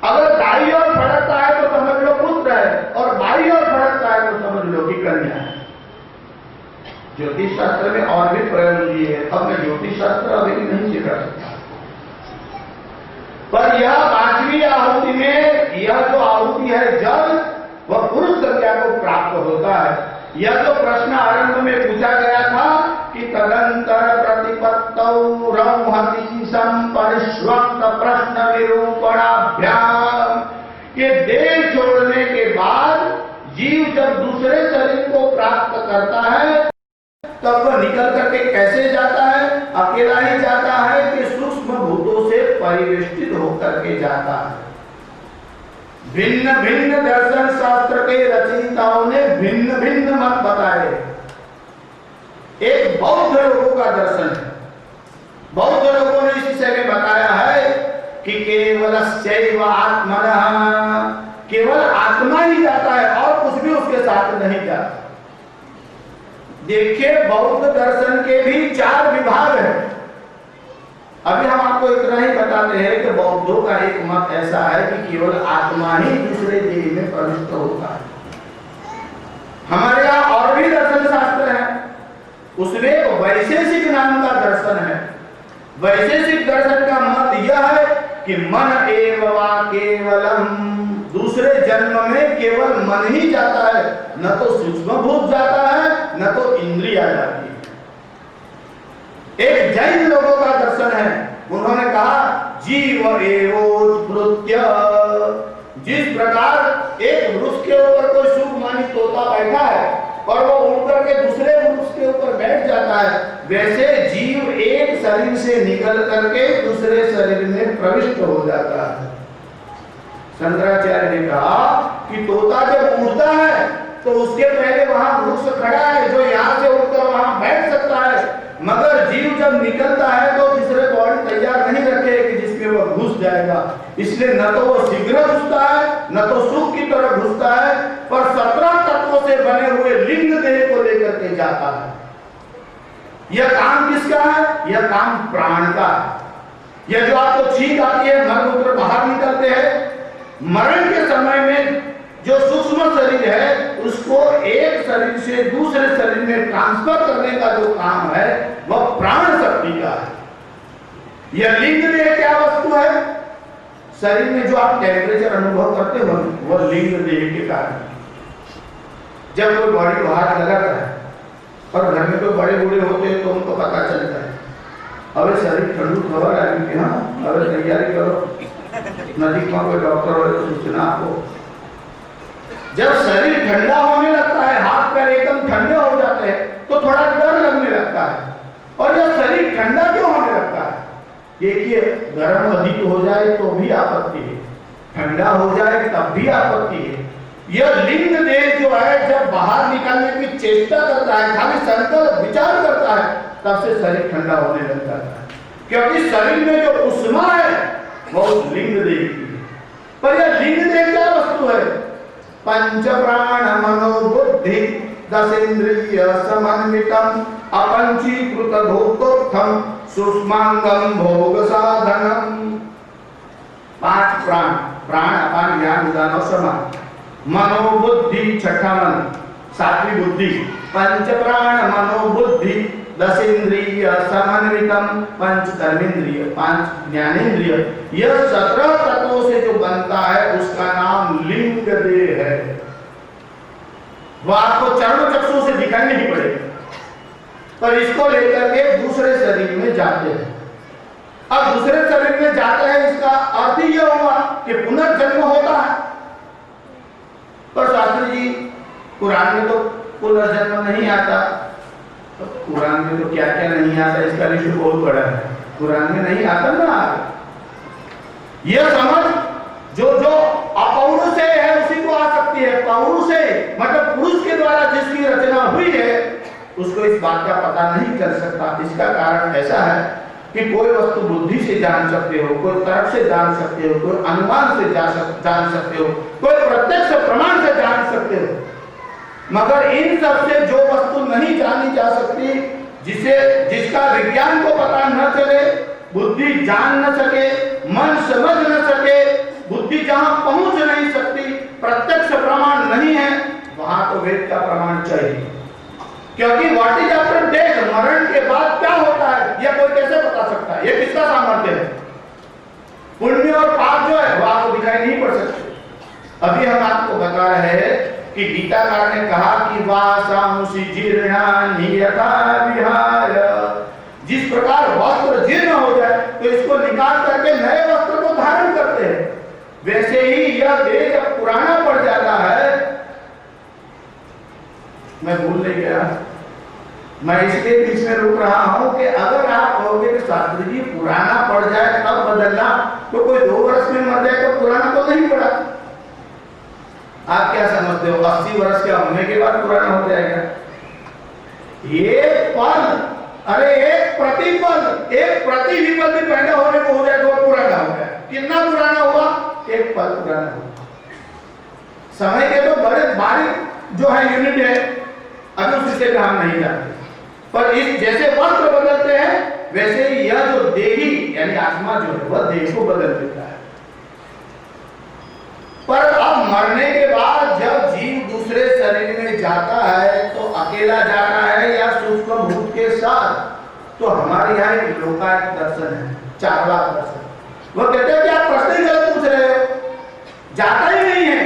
अगर दाई और फड़कता है ज्योतिष शास्त्र में और भी प्रयोग लिए हैं। अब मैं ज्योतिष शास्त्र अभी नहीं सिखा सकता, पर यह 5वीं आहुति में यह जो आहुति है जल, वह पुरुष संज्ञा को प्राप्त होता है। यह जो प्रश्न आरंभ में पूछा गया था कि तदंतर प्रतिपत्तौ रंहति संपरिष्वक्त प्रश्न निरूपणाभ्याम, कि देह छोड़ने के बाद जीव जब दूसरे शरीर को प्राप्त करता है तब वह निकल करके कैसे जाता है? अकेला ही जाता है कि सूक्ष्म भूतों से परिवेष्टित होकर के जाता है। भिन्न भिन्न दर्शन शास्त्र के रचयिताओं ने भिन्न भिन्न मत बताए। एक बौद्ध लोगों का दर्शन है, बौद्ध लोगों ने इस विषय में बताया है कि केवलस्यैव आत्मनः, केवल आत्मा ही जाता है और कुछ भी उसके साथ नहीं जाता। देखिए, बौद्ध दर्शन के भी 4 विभाग हैं। अभी हम आपको इतना ही बताते हैं कि बौद्धों का एक मत ऐसा है कि केवल आत्मा ही दूसरे देह में प्रविष्ट होता है। हमारे यहाँ और भी दर्शन शास्त्र है, उसमें एक वैशेषिक नाम का दर्शन है। वैशेषिक दर्शन का मत यह है कि मन एव वा केवलम, दूसरे जन्म में केवल मन ही जाता है, न तो सूक्ष्म भूत जाता है न तो इंद्रिया जाती है। एक जैन लोगों का दर्शन है, उन्होंने कहा जीव एवोत्पृत्य, जिस प्रकार एक वृक्ष के ऊपर कोई सुखमानी तोता बैठा है और वो उड़ करके दूसरे वृक्ष के ऊपर बैठ जाता है, वैसे जीव एक शरीर से निकल करके दूसरे शरीर में प्रविष्ट हो जाता है। शंकराचार्य ने कहा कि तोता जब उड़ता है तो उसके पहले वहां वृक्ष खड़ा है जो यहाँ से उड़कर वहां बैठ सकता है, मगर जीव जब निकलता है तो तीसरे बॉडी तैयार नहीं रखे कि जिसमें वह घुस जाएगा, इसलिए न तो वो शीघ्र घुसता है न तो सुख की तरह घुसता है, पर 17 तत्वों से बने हुए लिंग देह को लेकर के जाता है। यह काम किसका है? यह काम प्राण का है। यह जो आपको छींक आती है, मलमूत्र बाहर निकलते हैं, मरण के समय में जो सूक्ष्म शरीर है उसको एक शरीर से दूसरे शरीर में ट्रांसफर करने का जो काम है वह प्राण शक्ति का है। यह लिंग देह क्या वस्तु है? शरीर में जो आप टेम्परेचर अनुभव करते हो वह लिंग देह के कारण। जब कोई बॉडी बाहर लगाता है और घर में कोई बड़े बूढ़े होते हैं तो उनको पता चलता है, अबे शरीर ठंडू खबर आएगी कि हाँ अबे तैयारी करो, नजीक में कोई डॉक्टर हो तो सूचना आपको। जब शरीर ठंडा होने लगता है, हाथ पैर एकदम ठंडे हो जाते हैं तो थोड़ा डर लगने लगता है। और जब शरीर ठंडा क्यों होने लगता है? देखिए, गर्म अधिक हो जाए तो भी आपत्ति है, ठंडा हो जाए तब भी आपत्ति है। यह लिंग देह जो है जब बाहर निकालने की चेष्टा करता है, खाली संकल्प विचार करता है, तब से शरीर ठंडा होने लग जाता है, क्योंकि शरीर में जो उष्मा है वो उस लिंग देह की है। पर यह लिंग देह क्या वस्तु है? पंच प्राण मनो बुद्धि 10 इंद्रिय समन्वितम अपंचीकृत भोक्तोत्थम सूक्ष्मांगम भोग साधनम। 5 प्राण, प्राण अपान ज्ञान उदान और समान, मनो बुद्धि छठा मन, 7वीं बुद्धि, पंच प्राण मनो बुद्धि 10 इंद्रिय समन्वितम, 5 कर्मेंद्रिय, 5 ज्ञानेंद्रिय, यह 17 तत्वों से जो बनता है उसका नाम लिंग देह है। वह आपको चरण चक्षु से दिखाई नहीं पड़ेगा, पर इसको लेकर के दूसरे शरीर में जाते हैं। अब दूसरे शरीर में जाते हैं, इसका अर्थ यह हुआ कि पुनर्जन्म होता है। पर शास्त्री जी, कुरान में तो पुनर्जन्म नहीं आता। तो कुरान में तो क्या क्या नहीं आता, इसका लिस्ट बहुत बड़ा है, कुरान में नहीं आता ना। यह समझ जो जो अपौरुष है उसी को आ सकती है। पौरुष है मतलब पुरुष के द्वारा जिसकी रचना हुई है उसको इस बात का पता नहीं चल सकता। इसका कारण ऐसा है कि कोई वस्तु बुद्धि से जान सकते हो, कोई तर्क से जान सकते हो, कोई अनुमान से जान सकते हो, कोई प्रत्यक्ष प्रमाण से जान सकते हो, मगर इन सब से जो वस्तु नहीं जानी जा सकती, जिसका विज्ञान को पता न चले, बुद्धि जान न सके, मन समझ न सके, बुद्धि जहां पहुंच नहीं सकती, प्रत्यक्ष प्रमाण नहीं है, वहां तो वेद का प्रमाण चाहिए। क्योंकि व्हाट इज आफ्टर डेथ, मरण के बाद क्या होता है यह कोई कैसे बता सकता है? ये किसका सामर्थ्य है? पुण्य और पाप जो है वो आपको दिखाई नहीं पड़ सकते। अभी हम आपको बता रहे हैं कि गीताकार ने कहा कि वासांसि जीर्णानि यथा विहाय, जिस प्रकार वस्त्र जीर्ण हो जाए तो इसको निकाल करके नए वस्त्र को धारण करते हैं, वैसे ही यह देह जब पुराना पड़ जाता है, मैं भूल नहीं गया, मैं इसके बीच में रुक रहा हूं कि अगर आप कहोगे कि शास्त्री जी पुराना पड़ जाए तब बदलना, तो कोई 2 वर्ष में मर जाए तो पुराना तो नहीं पड़ा। आप क्या समझते हो 80 वर्ष के होने के बाद पुराना हो जाएगा? एक पल, अरे एक प्रतिपल, एक प्रति विपल भी पैदा होने को हो जाए तो पुराना हो गया। कितना पुराना हुआ? एक पल पुराना हुआ। समय के तो बड़े बारीक जो है यूनिट है, अभी उस विषय में हम नहीं जानते, पर इस जैसे वस्त्र बदलते हैं वैसे ही यह जो देही यानी आत्मा जो है वह देह को बदल देता है। पर अब मरने के बाद जब जीव दूसरे शरीर में जाता है तो अकेला जाना है या सूक्ष्म भूत के साथ, तो हमारे यहाँ एक लोकायत दर्शन है, चार्वाक दर्शन। वो कहते हैं कि आप प्रश्न ही गलत पूछ रहे हो, जाता ही नहीं है,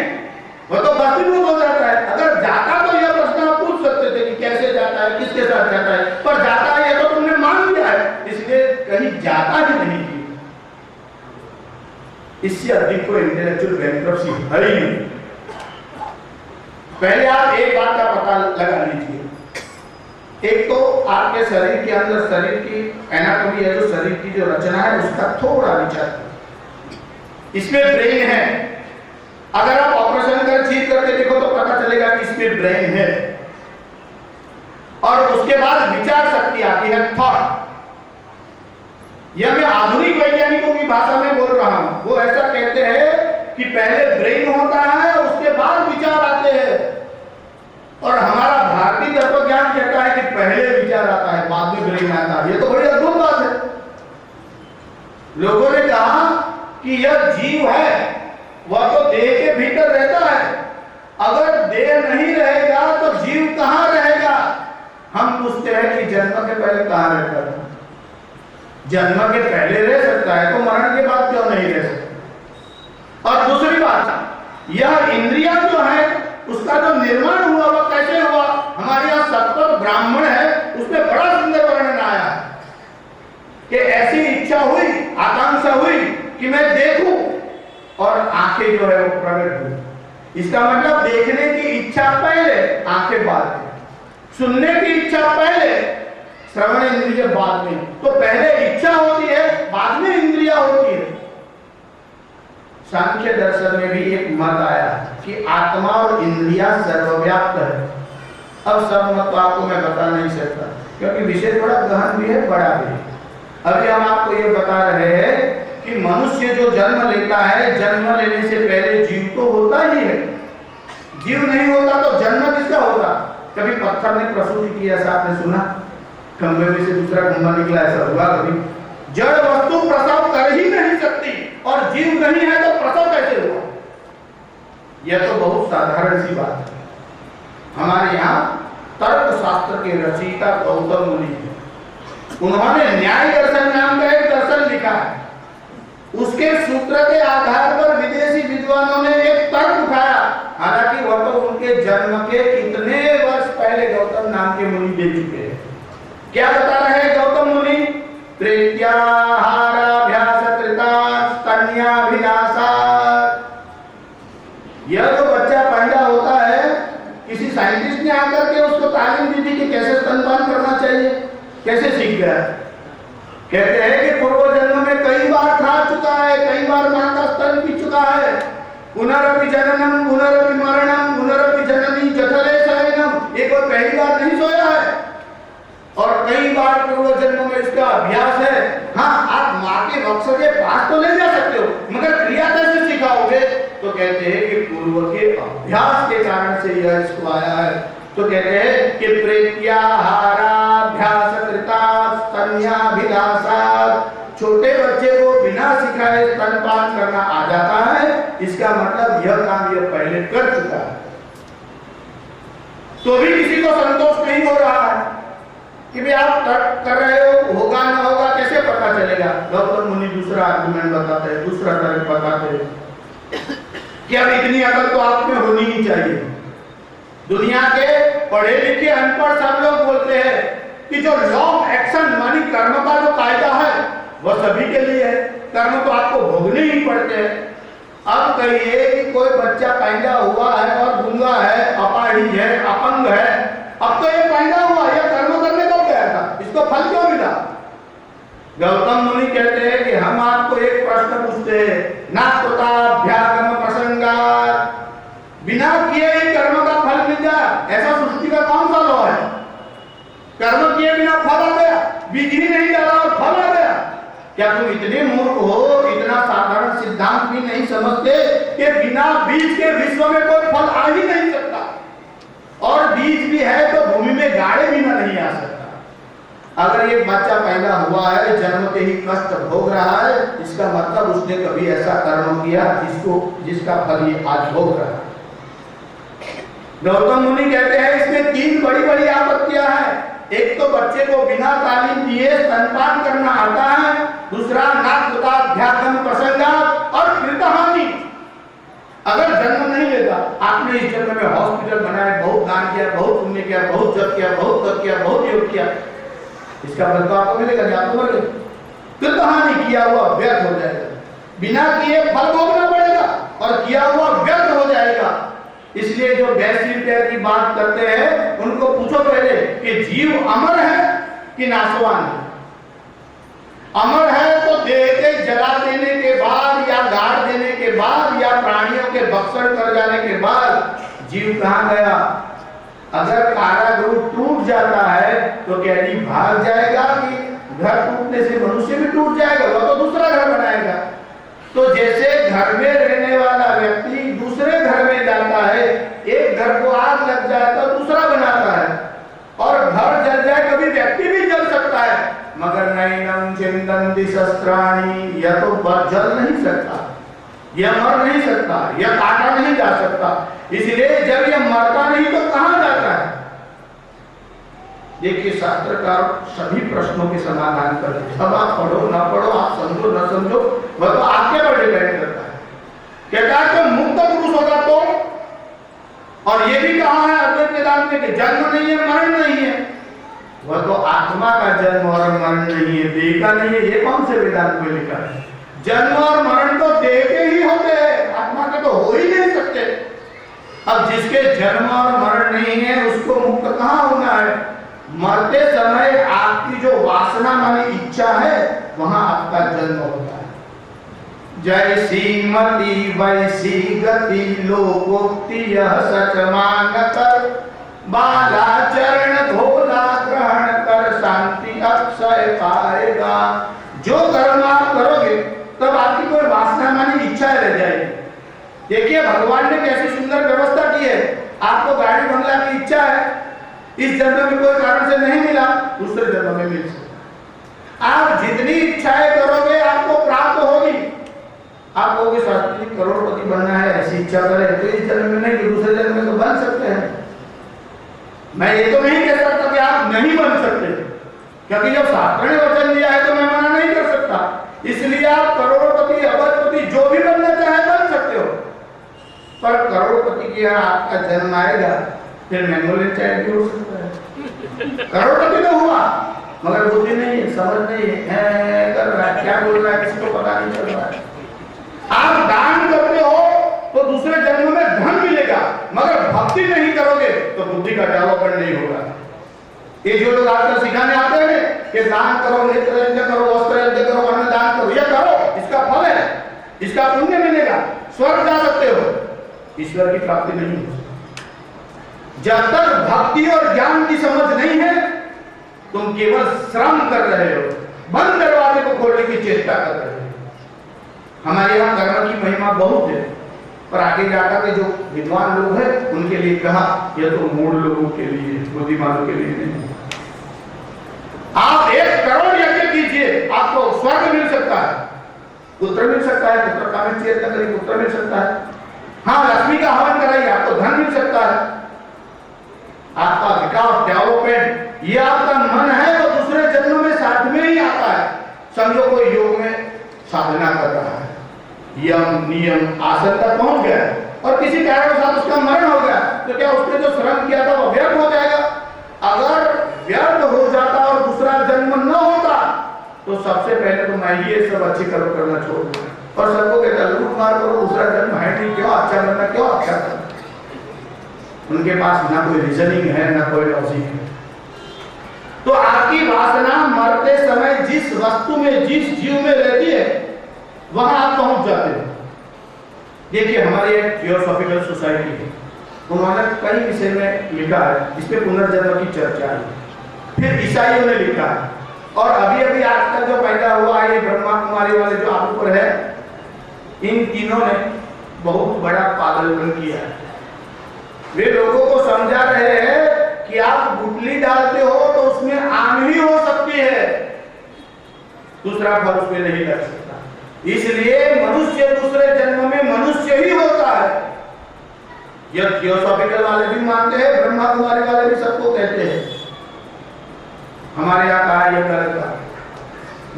वो तो भस्मीभूत हो जाता है। अगर जाता तो यह प्रश्न आप पूछ सकते थे कि कैसे जाता है, किसके साथ जाता है, पर जाता है ये तो तुमने मान लिया है, इसलिए कहीं जाता ही नहीं। इससे अधिक कोई इंटेलेक्चुअल बैंक्रप्सी है ही नहीं। पहले आप एक बात का पता लगा लीजिए, एक तो आपके शरीर के अंदर शरीर की एनाटॉमी है, जो शरीर की जो रचना है उसका थोड़ा विचार करें। इसमें ब्रेन है, अगर आप ऑपरेशन कर चीज करके देखो तो पता चलेगा कि इसमें ब्रेन है, और उसके बाद विचार शक्ति आती है, थॉट। यह मैं आधुनिक वैज्ञानिकों की भाषा में बोल रहा हूं। वो ऐसा कहते हैं कि पहले ब्रेन होता है उसके बाद विचार आते हैं, और हमारा भारतीय तत्वज्ञान कहता है कि पहले विचार आता है बाद में ब्रेन आता है। ये तो बड़ी अद्भुत बात है। लोगों ने कहा कि यह जीव है वह तो देह के भीतर रहता है, अगर देह नहीं रहेगा तो जीव कहां रहेगा? हम पूछते हैं कि जन्म के पहले कहां रहता था? जन्म के पहले रह सकता है तो मरण के बाद क्यों नहीं रह सकता? और दूसरी बात, यह इंद्रिया जो है उसका जो निर्माण हुआ वह कैसे हुआ? हमारे यहाँ सत्तर ब्राह्मण है, उसमें बड़ा सुंदर वर्णन आया कि ऐसी इच्छा हुई, आकांक्षा हुई कि मैं देखूं, और आंखें जो है वो प्रकट हुई। इसका मतलब देखने की इच्छा पहले, आंखें बाद में, सुनने की इच्छा पहले, श्रवण इंद्रिय बाद में। तो पहले इच्छा होती है, बाद में इंद्रिया होती है। सांख्य दर्शन में भी एक मत आया कि आत्मा और इंद्रिया सर्वव्याप्त है। अब सब मत तो आपको मैं बता नहीं सकता क्योंकि विषय थोड़ा गहन भी है, बड़ा भी है। अभी हम आपको ये बता रहे हैं कि मनुष्य जो जन्म लेता है, जन्म लेने से पहले जीव तो होता ही है। जीव नहीं होता तो जन्म किसका होगा? कभी पत्थर ने प्रसूति की ऐसा आपने सुना? खंभे में से दूसरा खंभा निकला ऐसा हुआ कभी? जड़ वस्तु प्रसव कर ही नहीं सकती, और जीव नहीं है तो प्रसव कैसे हुआ? यह तो बहुत साधारण सी बात है। हमारे यहाँ तर्क शास्त्र के रचयिता गौतम मुनि है, उन्होंने न्याय दर्शन नाम का एक दर्शन लिखा है। उसके सूत्र के आधार पर विदेशी विद्वानों ने एक तर्क उठाया, हालांकि वह तो उनके जन्म के कितने वर्ष पहले गौतम नाम के मुनि दे चुके हैं। क्या बता रहे हैं गौतम मुनि? यह जो बच्चा पैदा होता है, किसी साइंटिस्ट ने आकर के उसको तालीम दी थी कि कैसे स्तनपान करना चाहिए, कैसे सीख गया? कहते हैं कि पूर्व जन्म में कई बार खा चुका है, कई बार मां का स्तन पी चुका है। पुनरपि जननम पुनरपि मरणम पुनरपि जननी जठरे शयनम, ये कोई पहली बार नहीं सोया है, और कई बार पूर्व जन्म में इसका अभ्यास है। हाँ, आप माँ के वक्ष के पास तो ले जा सकते हो, मगर क्रिया कैसे सिखाओगे? तो कहते हैं कि पूर्व के अभ्यास के कारण से यह इसको आया है। तो कहते हैं कि प्रेत्याहाराभ्यास कृता स्तन्याभिलाषा, छोटे बच्चे को बिना सिखाए स्तनपान करना आ जाता है, इसका मतलब यह काम यह पहले कर चुका है। तो भी किसी को संतोष नहीं हो रहा है कि भाई आप कर रहे हो, होगा ना होगा कैसे पता चलेगा। गौतम मुनि दूसरा आर्गुमेंट बताते हैं, दूसरा तर्क बताते हैं कि अब इतनी अकल तो आप में होनी ही चाहिए। दुनिया के पढ़े लिखे अनपढ़ सब लोग बोलते हैं कि जो लॉ ऑफ एक्शन मानी कर्म का जो कायदा है वह सभी के लिए है, कर्म तो आपको भोगने ही पड़ते हैं। अब कहिए कि कोई बच्चा पैदा हुआ है और गूंगा है, अपाहिज है, अपंग है, अब तो ये पैदा हुआ, यह कर्म करने कब गया था, इसको फल क्यों मिला? गौतम मुनि कहते हैं कि हम आपको एक प्रश्न पूछते हैं, नात्वताभ्यागम प्रसंगात्, बिना किए ही कर्म का फल मिल जाए, ऐसा सृष्टि का कौन सा लॉ है? कर्म किए बिना फल आ गया, बीज ही नहीं डाला और फल आ गया। क्या तुम इतने मूर्ख हो, इतना साधारण सिद्धांत भी नहीं समझते कि बिना बीज के विश्व में कोई फल आ ही नहीं सकता, और बीज भी है तो भूमि में गाड़े बिना नहीं आ सकता। अगर ये बच्चा पैदा हुआ है, जन्मते ही कष्ट भोग रहा है, इसका मतलब उसने कभी ऐसा कर्म किया जिसका फल ये आज भोग रहा है। गौतम मुनि कहते हैं इसमें तीन बड़ी बड़ी आपत्तियां हैं। एक तो बच्चे को बिना तालीम दिए स्तनपान करना आता है, दूसरा नात्वताभ्यागम प्रसंगात्, और कृतहानि, अगर जन्म नहीं लेता, आपने इस जन्म में हॉस्पिटल बनाया, बहुत दान किया, बहुत पुण्य किया, बहुत जप किया, बहुत तप किया, बहुत योग किया, इसका फल तो आपको मिलेगा नहीं, आपको मर गए। कृतहानि, किया हुआ व्यर्थ हो जाएगा, बिना किए फल भोगना पड़ेगा और किया हुआ व्यर्थ हो जाएगा। इसलिए जो गैसीय पैर की बात करते हैं उनको पूछो पहले कि जीव अमर है कि नाशवान है? अमर है तो देह के जला देने के बाद या गाड़ देने के बाद या प्राणियों के भक्षण कर जाने के बाद जीव कहां गया? अगर कारागृह टूट जाता है तो कैदी भाग जाएगा कि घर टूटने से मनुष्य भी टूट जाएगा, वह तो दूसरा घर बनाएगा। तो जैसे घर में रहने वाला व्यक्ति दूसरे घर में जाता है, एक घर को आग लग जाए तो दूसरा बनाता है, और घर जल जाए कभी व्यक्ति भी जल सकता है, मगर नैनम चिंतन्ति शस्त्राणि, यह तो जल नहीं सकता, यह मर नहीं सकता, यह काटा नहीं जा सकता। इसलिए जब यह मरता नहीं तो कहां जाता है? देखिए शास्त्रकार सभी प्रश्नों के समाधान करते हैं। अब आप पढ़ो ना पढ़ो, आप समझो ना समझो, वह तो आपके पर डिपेंड करता है। कहता है कि मुक्त पुरुष होगा तो, और ये भी कहा है अद्वैत वेदांत में कि जन्म नहीं है, मरण नहीं है। वह तो आत्मा का जन्म और मरण नहीं है, देह का नहीं है। ये कौन से वेदांत में लिखा है? जन्म और मरण तो देह के ही होते हैं, आत्मा के तो हो ही नहीं सकते। अब जिसके जन्म और मरण नहीं है उसको मुक्त कहां होना है? मरते समय आपकी जो वासना वाली इच्छा है वहां आपका जन्म होता है। जैसी मति वैसी गति, लोकोक्ति यह सच मान कर, बाला चरण धोला ग्रहण कर, शांति अक्षय पाएगा। जो कर्म आप करोगे तब आपकी कोई वासना मानी इच्छा रह जाएगी। देखिए भगवान ने कैसी सुंदर व्यवस्था की है। आपको गाड़ी बंगला की इच्छा है, इस जन्म में कोई कारण से नहीं मिला, दूसरे जन्म में मिल सकता। आप जितनी इच्छाएं करोगे आपको प्राप्त होगी। आप कहोगे शास्त्री करोड़पति बनना है, ऐसी इच्छा करें तो इस जन्म में नहीं, दूसरे जन्म में तो बन सकते हैं। मैं ये तो नहीं कह सकता कि आप नहीं बन सकते, क्योंकि जब शास्त्र ने वचन दिया है तो मैं मना नहीं कर सकता। इसलिए आप करोड़पति अरबपति जो भी बनना चाहे बन सकते हो, पर करोड़पति के यहाँ आपका जन्म आएगा फिर मैंगोलियन चाय भी हो सकता है। करोड़पति तो हुआ मगर बुद्धि नहीं है, समझ नहीं है, कर रहा है, क्या बोल रहा है किसी को पता नहीं चल रहा है। आप दान करते हो तो दूसरे जन्म में धन मिलेगा, मगर भक्ति नहीं करोगे तो बुद्धि का डेवलपमेंट नहीं होगा। ये जो लोग आजकल सिखाने आते हैं कि दान करो, नेत्र यज्ञ करो, वस्त्र यज्ञ करो, अन्न दान करो, ये करो, इसका फल है, इसका पुण्य मिलेगा, स्वर्ग जा सकते हो, ईश्वर की प्राप्ति नहीं हो। जब तक भक्ति और ज्ञान की समझ नहीं है तुम केवल श्रम कर रहे हो, बंद दरवाजे को खोलने की चेष्टा कर रहे हो। हमारे यहाँ कर्म की महिमा बहुत है, पर आगे जाकर के जो विद्वान लोग हैं उनके लिए कहा यह तो मूढ़ लोगों के लिए, बुद्धिमानों के लिए नहीं। आप 1 करोड़ यज्ञ कीजिए, आपको स्वर्ग मिल सकता है, पुत्र मिल सकता है, पुत्र का पुत्र मिल सकता है। हाँ, लक्ष्मी का हवन कराइए, आपको धन मिल सकता है। आपका विकास, डेवलपमेंट, ये आपका मन है तो दूसरे जन्म में साथ में ही आता है। समझो कोई योग में साधना कर रहा है, यम नियम आसन तक पहुंच गया और किसी कारणवशात उसका मरण हो गया, तो क्या उसने जो श्रम किया था वो व्यर्थ हो जाएगा? अगर व्यर्थ हो जाता और दूसरा जन्म न होता तो सबसे पहले तो मैं ये सब अच्छी कर्म करना छोड़ दूंगा और सबको कहता लूट मार करो, दूसरा जन्म है नहीं, क्यों अच्छा करना, क्यों अच्छा करना। उनके पास ना कोई रीजनिंग है ना कोई लॉजिक है। तो आपकी वासना मरते समय जिस वस्तु में, जिस जीव में रहती है वहां आप पहुंच जाते हो। देखिए हमारी एक थियोसॉफिकल सोसाइटी है, उन्होंने कई विषय में लिखा है, इसमें पुनर्जन्म की चर्चा है। फिर ईसाइयों ने लिखा है और अभी अभी आजकल जो पैदा हुआ है ये ब्रह्मा कुमारी वाले जो आप ऊपर है, इन तीनों ने बहुत बड़ा पागलपन किया है। वे लोगों को समझा रहे हैं कि आप गुठली डालते हो तो उसमें आम ही हो सकती है, दूसरा फल उसमें नहीं लग सकता, इसलिए मनुष्य दूसरे जन्म में मनुष्य ही होता है। यह थियोसॉफिकल वाले भी मानते हैं, ब्रह्मा कुमारी वाले भी सबको कहते हैं। हमारे यहाँ कहा यह गलत है।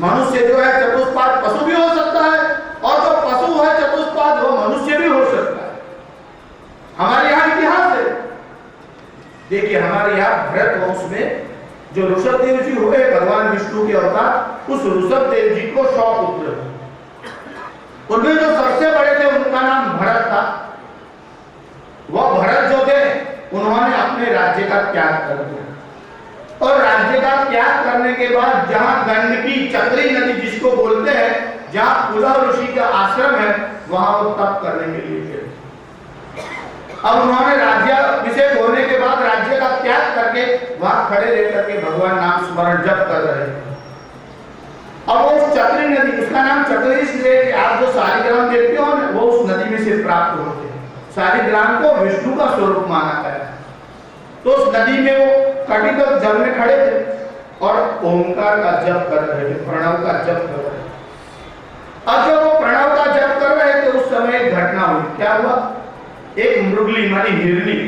मनुष्य जो है चतुष्पाद पशु भी हो सकता है और जो पशु है चतुष्पाद वो मनुष्य भी हो सकता है। हमारे यहाँ इतिहास है, देखिए हमारे यहाँ भरत वंश में जो ऋषभ देव जी हुए भगवान विष्णु के अवतार, उस ऋषभ देव जी को 100 पुत्र, उनमें जो सबसे बड़े थे उनका नाम भरत था। वह भरत जो थे उन्होंने अपने राज्य का त्याग कर दिया और राज्य का त्याग करने के बाद जहां गंडकी चक्री नदी जिसको बोलते हैं, जहां पुलह ऋषि का आश्रम है, वहां वो तप करने के लिए गए। अब उन्होंने राज्याभिषेक होने के बाद राज्य का त्याग करके वहां खड़े रहकर के भगवान नाम स्मरण जप कर रहे थे। अब वो चक्री नदी, उसका नाम चक्री इसलिए कि आप जो शालिग्राम देखते हो ना, वो उस नदी में से प्राप्त होते हैं। शालिग्राम को विष्णु का स्वरूप माना गया। तो उस नदी में वो कटी तक जल में खड़े थे और ओंकार का जप कर रहे थे, प्रणव का जप कर रहे थे। अब जब वो प्रणव का जप कर रहे थे उस समय एक घटना हुई। क्या हुआ? एक मृगली मानी हिरनी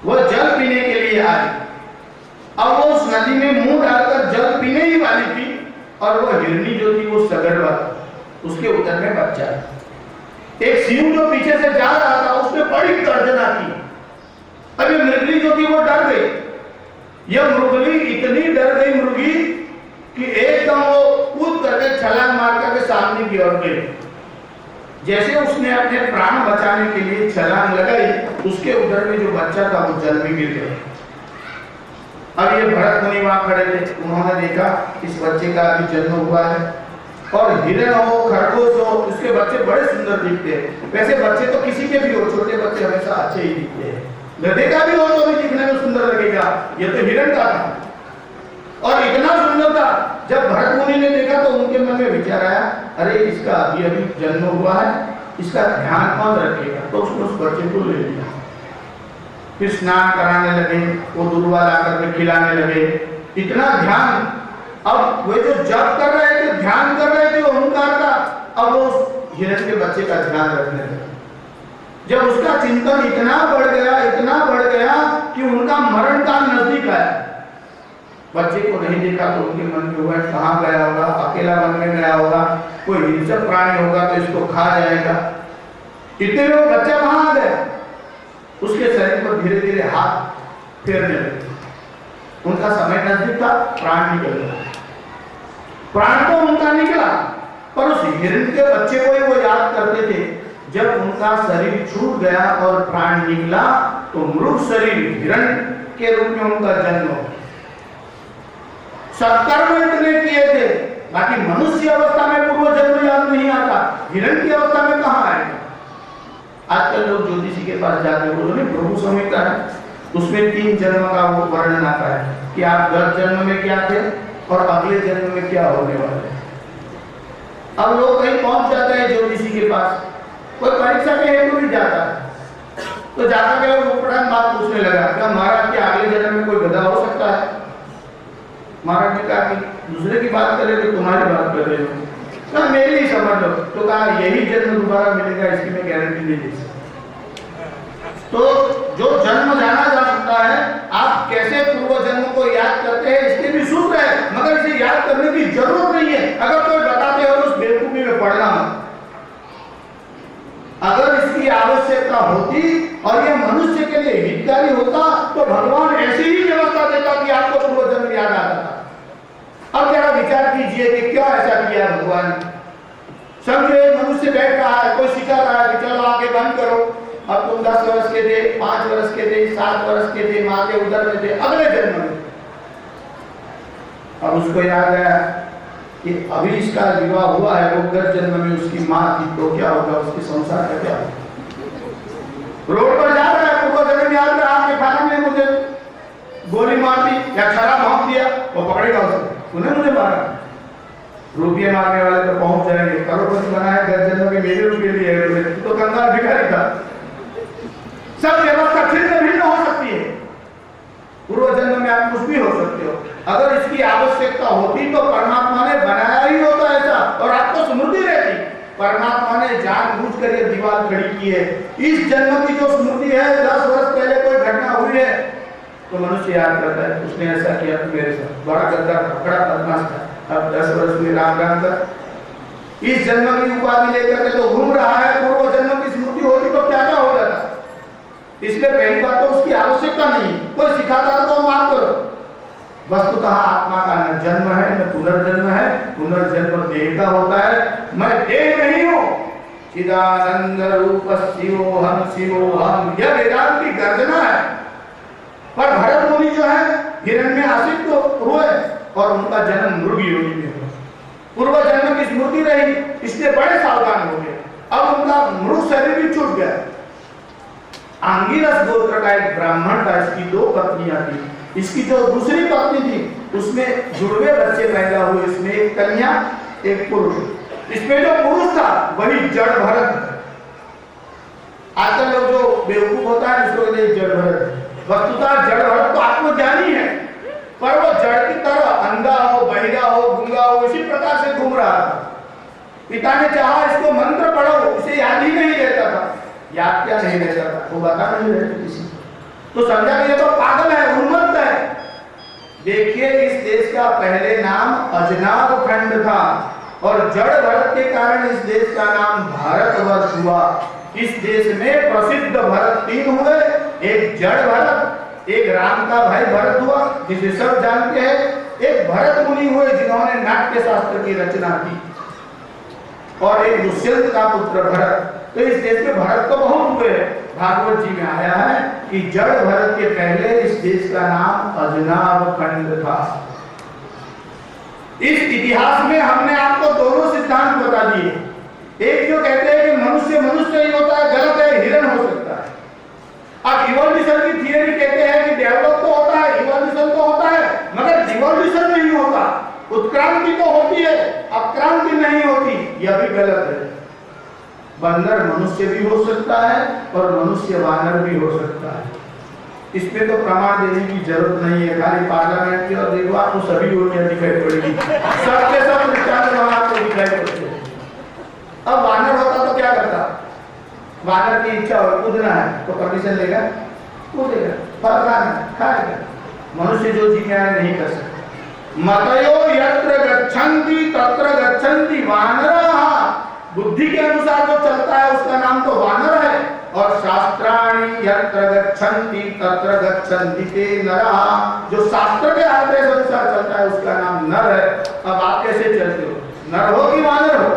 वो जल पीने के लिए आई। अब वो उस नदी में मुंह डालकर जल पीने ही वाली थी और वो हिरनी जो थी वो सगरवा, उसके उदर में बच्चा। एक सिंह जो पीछे से जा रहा था उसने बड़ी गर्जना की। अब ये मृगली जो थी वो डर गई। यह मृगली इतनी डर गई मृगी कि एकदम वो कूद करके छलांग मार करके सामने की ओर गई। जैसे उसने अपने प्राण बचाने के लिए छलांग लगाई, उसके उदर में जो बच्चा था वो जल में गिर गया। अब ये भरत मुनि वहां खड़े थे, उन्होंने देखा इस बच्चे का अभी जन्म हुआ है और हिरण हो, खरगोश हो, उसके बच्चे बड़े सुंदर दिखते हैं। वैसे बच्चे तो किसी के भी हो, छोटे बच्चे हमेशा अच्छे ही दिखते हैं। गधे का भी हो तो भी दिखने में सुंदर लगेगा, ये तो हिरण का था और इतना सुंदर था। जब भरत मुनि ने देखा तो उनके मन में विचार आया, अरे इसका अभी अभी जन्म हुआ है, इसका ध्यान कौन रखेगा? तो उसने उस बच्चे को ले लिया। फिर स्नान कराने लगे, वो दूधवा ला करके खिलाने लगे। इतना ध्यान, अब वे जो जप कर रहे थे, ध्यान कर रहे थे ओंकार का, अब वो हिरण के बच्चे का ध्यान रखने लगे। जब उसका चिंतन इतना बढ़ गया कि उनका मरण काल नजदीक आया। बच्चे को नहीं देखा तो उनके मन में हुआ कहाँ गया होगा, अकेला वन में गया होगा, कोई हिंसक प्राणी होगा तो इसको खा जाएगा। इतने में वो बच्चा वहां आ गया, उसके शरीर पर धीरे धीरे हाथ फेरने लगे। उनका समय नजदीक था, प्राण निकल गया। प्राण तो उनका निकला पर उस हिरण के बच्चे को ही वो याद करते थे। जब उनका शरीर छूट गया और प्राण निकला तो मृग शरीर हिरण के रूप में उनका जन्म हो। सत्कर्म इतने किए थे, बाकी मनुष्य अवस्था में पूर्व जन्म याद नहीं आता, हिरण की अवस्था में कहां आएगा? आजकल लोग ज्योतिषी के पास जाते हैं, बोलो नहीं प्रभु संहिता है, उसमें 3 जन्म का वो वर्णन आता है कि आप गत जन्म में क्या थे और अगले जन्म में क्या होने वाले हैं। अब लोग कहीं पहुंच जाते हैं ज्योतिषी के पास, कोई परीक्षा के हेतु भी जाता है, तो जाता गया वो उपरांत बात पूछने लगा, क्या महाराज के अगले जन्म में कोई गधा हो सकता है? महाराज ने कहा कि दूसरे की बात कर रहे तो तुम्हारी बात कर रहे हो, ना मेरी ही समझ लो। तो कहा यही जन्म दोबारा मिलेगा, इसकी मैं गारंटी नहीं दे सकता। तो जो जन्म जाना जा सकता है कैसे पूर्व जन्म को याद करते हैं इसके भी सूत्र है, मगर इसे याद करने की जरूरत नहीं है। अगर कोई बताते हो उस बेवकूफी में पढ़ना मत। अगर इसकी आवश्यकता होती और यह मनुष्य के लिए हितकारी होता तो भगवान ऐसी ही व्यवस्था देता कि आपको पूर्व जन्म याद आता था। अब जरा विचार कीजिए कि क्यों ऐसा किया भगवान ने। समझो एक मनुष्य बैठ रहा है, कोई सिखा रहा है कि चलो आंखें बंद करो, अब तुम 10 वर्ष के थे, 5 वर्ष के थे, 7 वर्ष के थे, माँ के उदर में थे, अगले जन्म में। अब उसको याद आया कि अभी इसका विवाह हुआ है, वो गत जन्म में उसकी माँ थी, तो क्या होगा, उसके संसार का क्या होगा। रोड पर जा रहा है, पूर्व जन्म याद रहा, आपके खाना में मुझे गोली मार दी या शराब भाग दिया, वो पकड़ेगा उसे, उन्हें मुझे मारा। रुपये मारने वाले तो पहुंच जाएंगे, करोड़पति बना है, गत जन्म में मेरे रुपये लिए तो कंगाल भिखारी था। सब व्यवस्था छिन्न भिन्न हो सकती है। पूर्व जन्म में आप कुछ भी हो सकते हो। अगर इसकी आवश्यकता होती तो परमात्मा ने बनाया ही होता ऐसा और आपको स्मृति रहती। परमात्मा ने जानबूझकर ये दीवार खड़ी की है। इस जन्म की जो स्मृति है, 10 वर्ष पहले कोई घटना हुई है तो मनुष्य याद करता है, उसने ऐसा किया तो मेरे साथ, बड़ा गद्दार था, बड़ा बदमाश था, अब 10 वर्ष में राम राम कर। इस जन्म की उपाधि लेकर के तो घूम रहा है, पूर्व जन्म की स्मृति होती तो क्या क्या हो जाता। इसलिए पहली बात तो उसकी आवश्यकता नहीं, कोई सिखाता तो माफ करो। वस्तुतः आत्मा का न जन्म है न पुनर्जन्म है, पुनर्जन्म देह का होता है, मैं देह नहीं हूं। चिदानंद रूप शिवोहम शिवोहम, यह वेदांत की गर्जना है। पर भरत मुनि जो है हिरण्य आशिक तो हुए और उनका जन्म मृग योनि में हुआ। पूर्व जन्म की स्मृति रही, इसलिए बड़े सावधान हो गए। अब उनका मृग शरीर भी छूट गया। आंगिरस गोत्र का एक ब्राह्मण था, इसकी 2 पत्नियां थी। इसकी जो दूसरी पत्नी थी उसमें जुड़वे बच्चे पैदा हुए, इसमें एक कन्या एक पुरुष। इसमें जो पुरुष था वही जड़ भरत। आजकल लोग जो बेवकूफ होता है उसको कहते हैं जड़ भरत। वस्तुतः जड़ भरत तो आत्मज्ञानी है, पर वो जड़ की तरह अंधा हो, बहिरा हो, गूंगा हो, इसी प्रकार से घूम रहा था। पिता ने चाहा इसको मंत्र पढ़ो, इसे याद ही नहीं रहता था। याद क्या नहीं रहता था, वो बता नहीं रहते किसी को, तो समझा कि ये तो पागल है, उन्मत्त है। देखिए इस देश का पहले नाम अजनाब खंड था और जड़ भरत के कारण इस देश का नाम भारतवर्ष हुआ। इस देश में प्रसिद्ध भरत 3 हुए, एक जड़ भरत, एक राम का भाई भरत हुआ जिसे सब जानते हैं, एक भरत मुनि हुए जिन्होंने नाट्य शास्त्र की रचना की, और एक दुष्यंत का पुत्र भरत। तो इस देश में भरत तो बहुत हुए। भागवत जी में आया है कि जड़ भरत के पहले इस देश का नाम अजनाब खंड था। इस इतिहास में हमने आपको दोनों सिद्धांत बता दिए। एक जो कहते हैं कि मनुष्य मनुष्य ही होता है, गलत है, हिरण हो सकता है। अब इवोल्यूशन की थियरी कहते हैं कि डेवलप तो होता है, इवोल्यूशन तो होता है, मगर डिवोल्यूशन नहीं होता। उत्क्रांति तो होती है, अपक्रांति नहीं होती, यह भी गलत है। बंदर मनुष्य भी हो सकता है और मनुष्य वानर भी हो सकता है। इसमें तो प्रमाण देने की जरूरत नहीं है, खाली पार्लियामेंट की और देखो आपको सभी योनियां दिखाई पड़ेगी, सबके सब निशान आपको दिखाई पड़ते हैं। अब वानर होता तो क्या करता, वानर की इच्छा हो कूदना है तो परमिशन लेगा, कूदेगा, फल खाना खाएगा। मनुष्य जो जी में नहीं कर सकता। मतयो यत्र गच्छन्ति तत्र गच्छन्ति वानरः, बुद्धि के अनुसार जो चलता है उसका नाम तो वानर है, और शास्त्राणि यत्र गच्छन्ति तत्र गच्छन्ति ते नरः, जो शास्त्र के आदेश अनुसार चलता है उसका नाम नर है। अब आप कैसे चलते हो, नर हो कि वानर हो,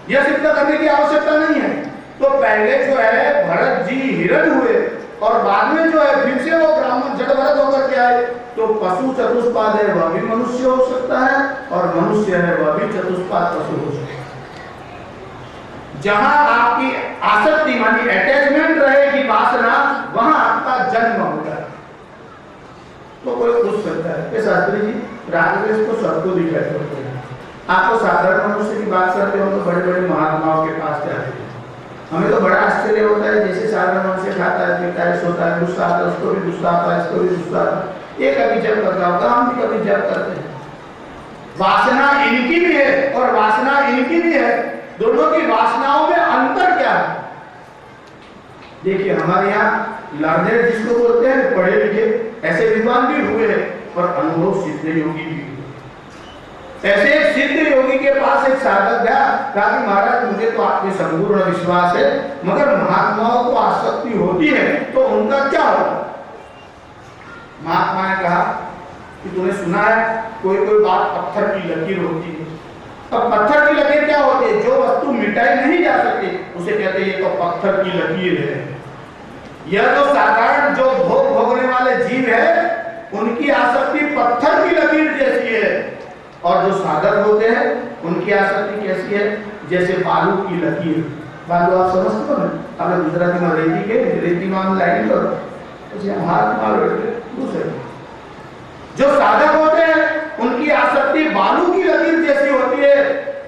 यह सिद्ध करने की आवश्यकता नहीं है। तो पहले जो है भरत जी हिरण हुए और बाद में जो है फिर से वो ब्राह्मण जड़ भरत होकर के आए। तो पशु चतुष्पाद है वह भी मनुष्य हो सकता है और मनुष्य है वह भी चतुष्पाद पशु हो सकता है। जहां आपकी आसक्ति मानी अटैचमेंट रहेगी, वासना, वहां आपका जन्म होगा। तो कोई पूछ सकता है कि शास्त्री जी रागद्वेष तो सबको दिखाई पड़ते हैं, आपको साधारण मनुष्य की बात करते हो तो बड़े बड़े महात्माओं के पास जाते हैं। हमें तो बड़ा आश्चर्य होता है, जैसे साधारण मनुष्य खाता है, पीता है, सोता है, गुस्सा आता है, उसको भी गुस्सा आता है, इसको भी गुस्सा आता है, एक कभी जब करता होगा, हम भी कभी जब करते हैं। वासना इनकी भी है और वासना इनकी भी है, दोनों की वासनाओं में अंतर क्या है। देखिए हमारे यहाँ लर्नेड जिसको बोलते हैं, पढ़े लिखे, ऐसे विद्वान भी हुए हैं, पर अनुभव सिद्ध योगी भी हुए। ऐसे एक सिद्ध योगी के पास एक साधक गया, कहा कि महाराज मुझे तो आप में संपूर्ण विश्वास है, मगर महात्माओं को आसक्ति होती है तो उनका क्या होगा? महात्मा ने कहा कि तूने सुना है कोई कोई बात पत्थर की लकीर होती है। अब पत्थर की लकीर क्या होती है? जो वस्तु मिटाई नहीं जा सकती उसे कहते हैं ये तो पत्थर की लकीर है। यह तो साधारण जो भोग भोगने वाले जीव है उनकी आसक्ति पत्थर की लकीर जैसी है, और जो साधक होते हैं उनकी आसक्ति कैसी है? जैसे बालू की लकीर। बालू आप समझते हो ना, आपने गुजराती में रेती के रेती में लाइन करो हाथ मारो दूसरे। जो साधक होते हैं उनकी आसक्ति बालू की लकीर जैसी होती है,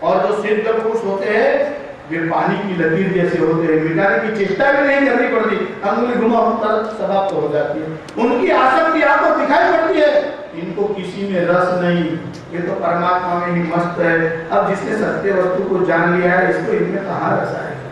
और जो सिद्ध पुरुष होते हैं वे पानी की लकीर जैसे होते हैं, मिटाने की चेष्टा भी नहीं करनी पड़ती, अंगुली घुमाओ तुरंत समाप्त हो जाती है। उनकी आसक्ति आपको दिखाई पड़ती है, इनको किसी में रस नहीं, ये तो परमात्मा में ही मस्त है। अब जिसने सत्य वस्तु को जान लिया है इसको इनमें कहाँ रस आएगा?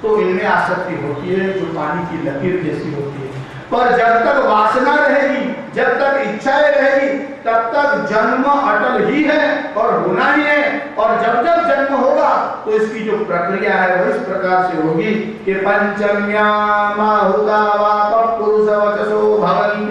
तो इनमें आसक्ति होती है जो पानी की लकीर जैसी होती है। पर जब तक वासना रहेगी, जब तक इच्छाएं रहेगी, तब तक जन्म अटल ही है और होना ही है। और जब जब जन्म होगा तो इसकी जो प्रक्रिया है वो इस प्रकार से होगी कि पंचम्या माहुता वा पुरुष वचसो भवन्ति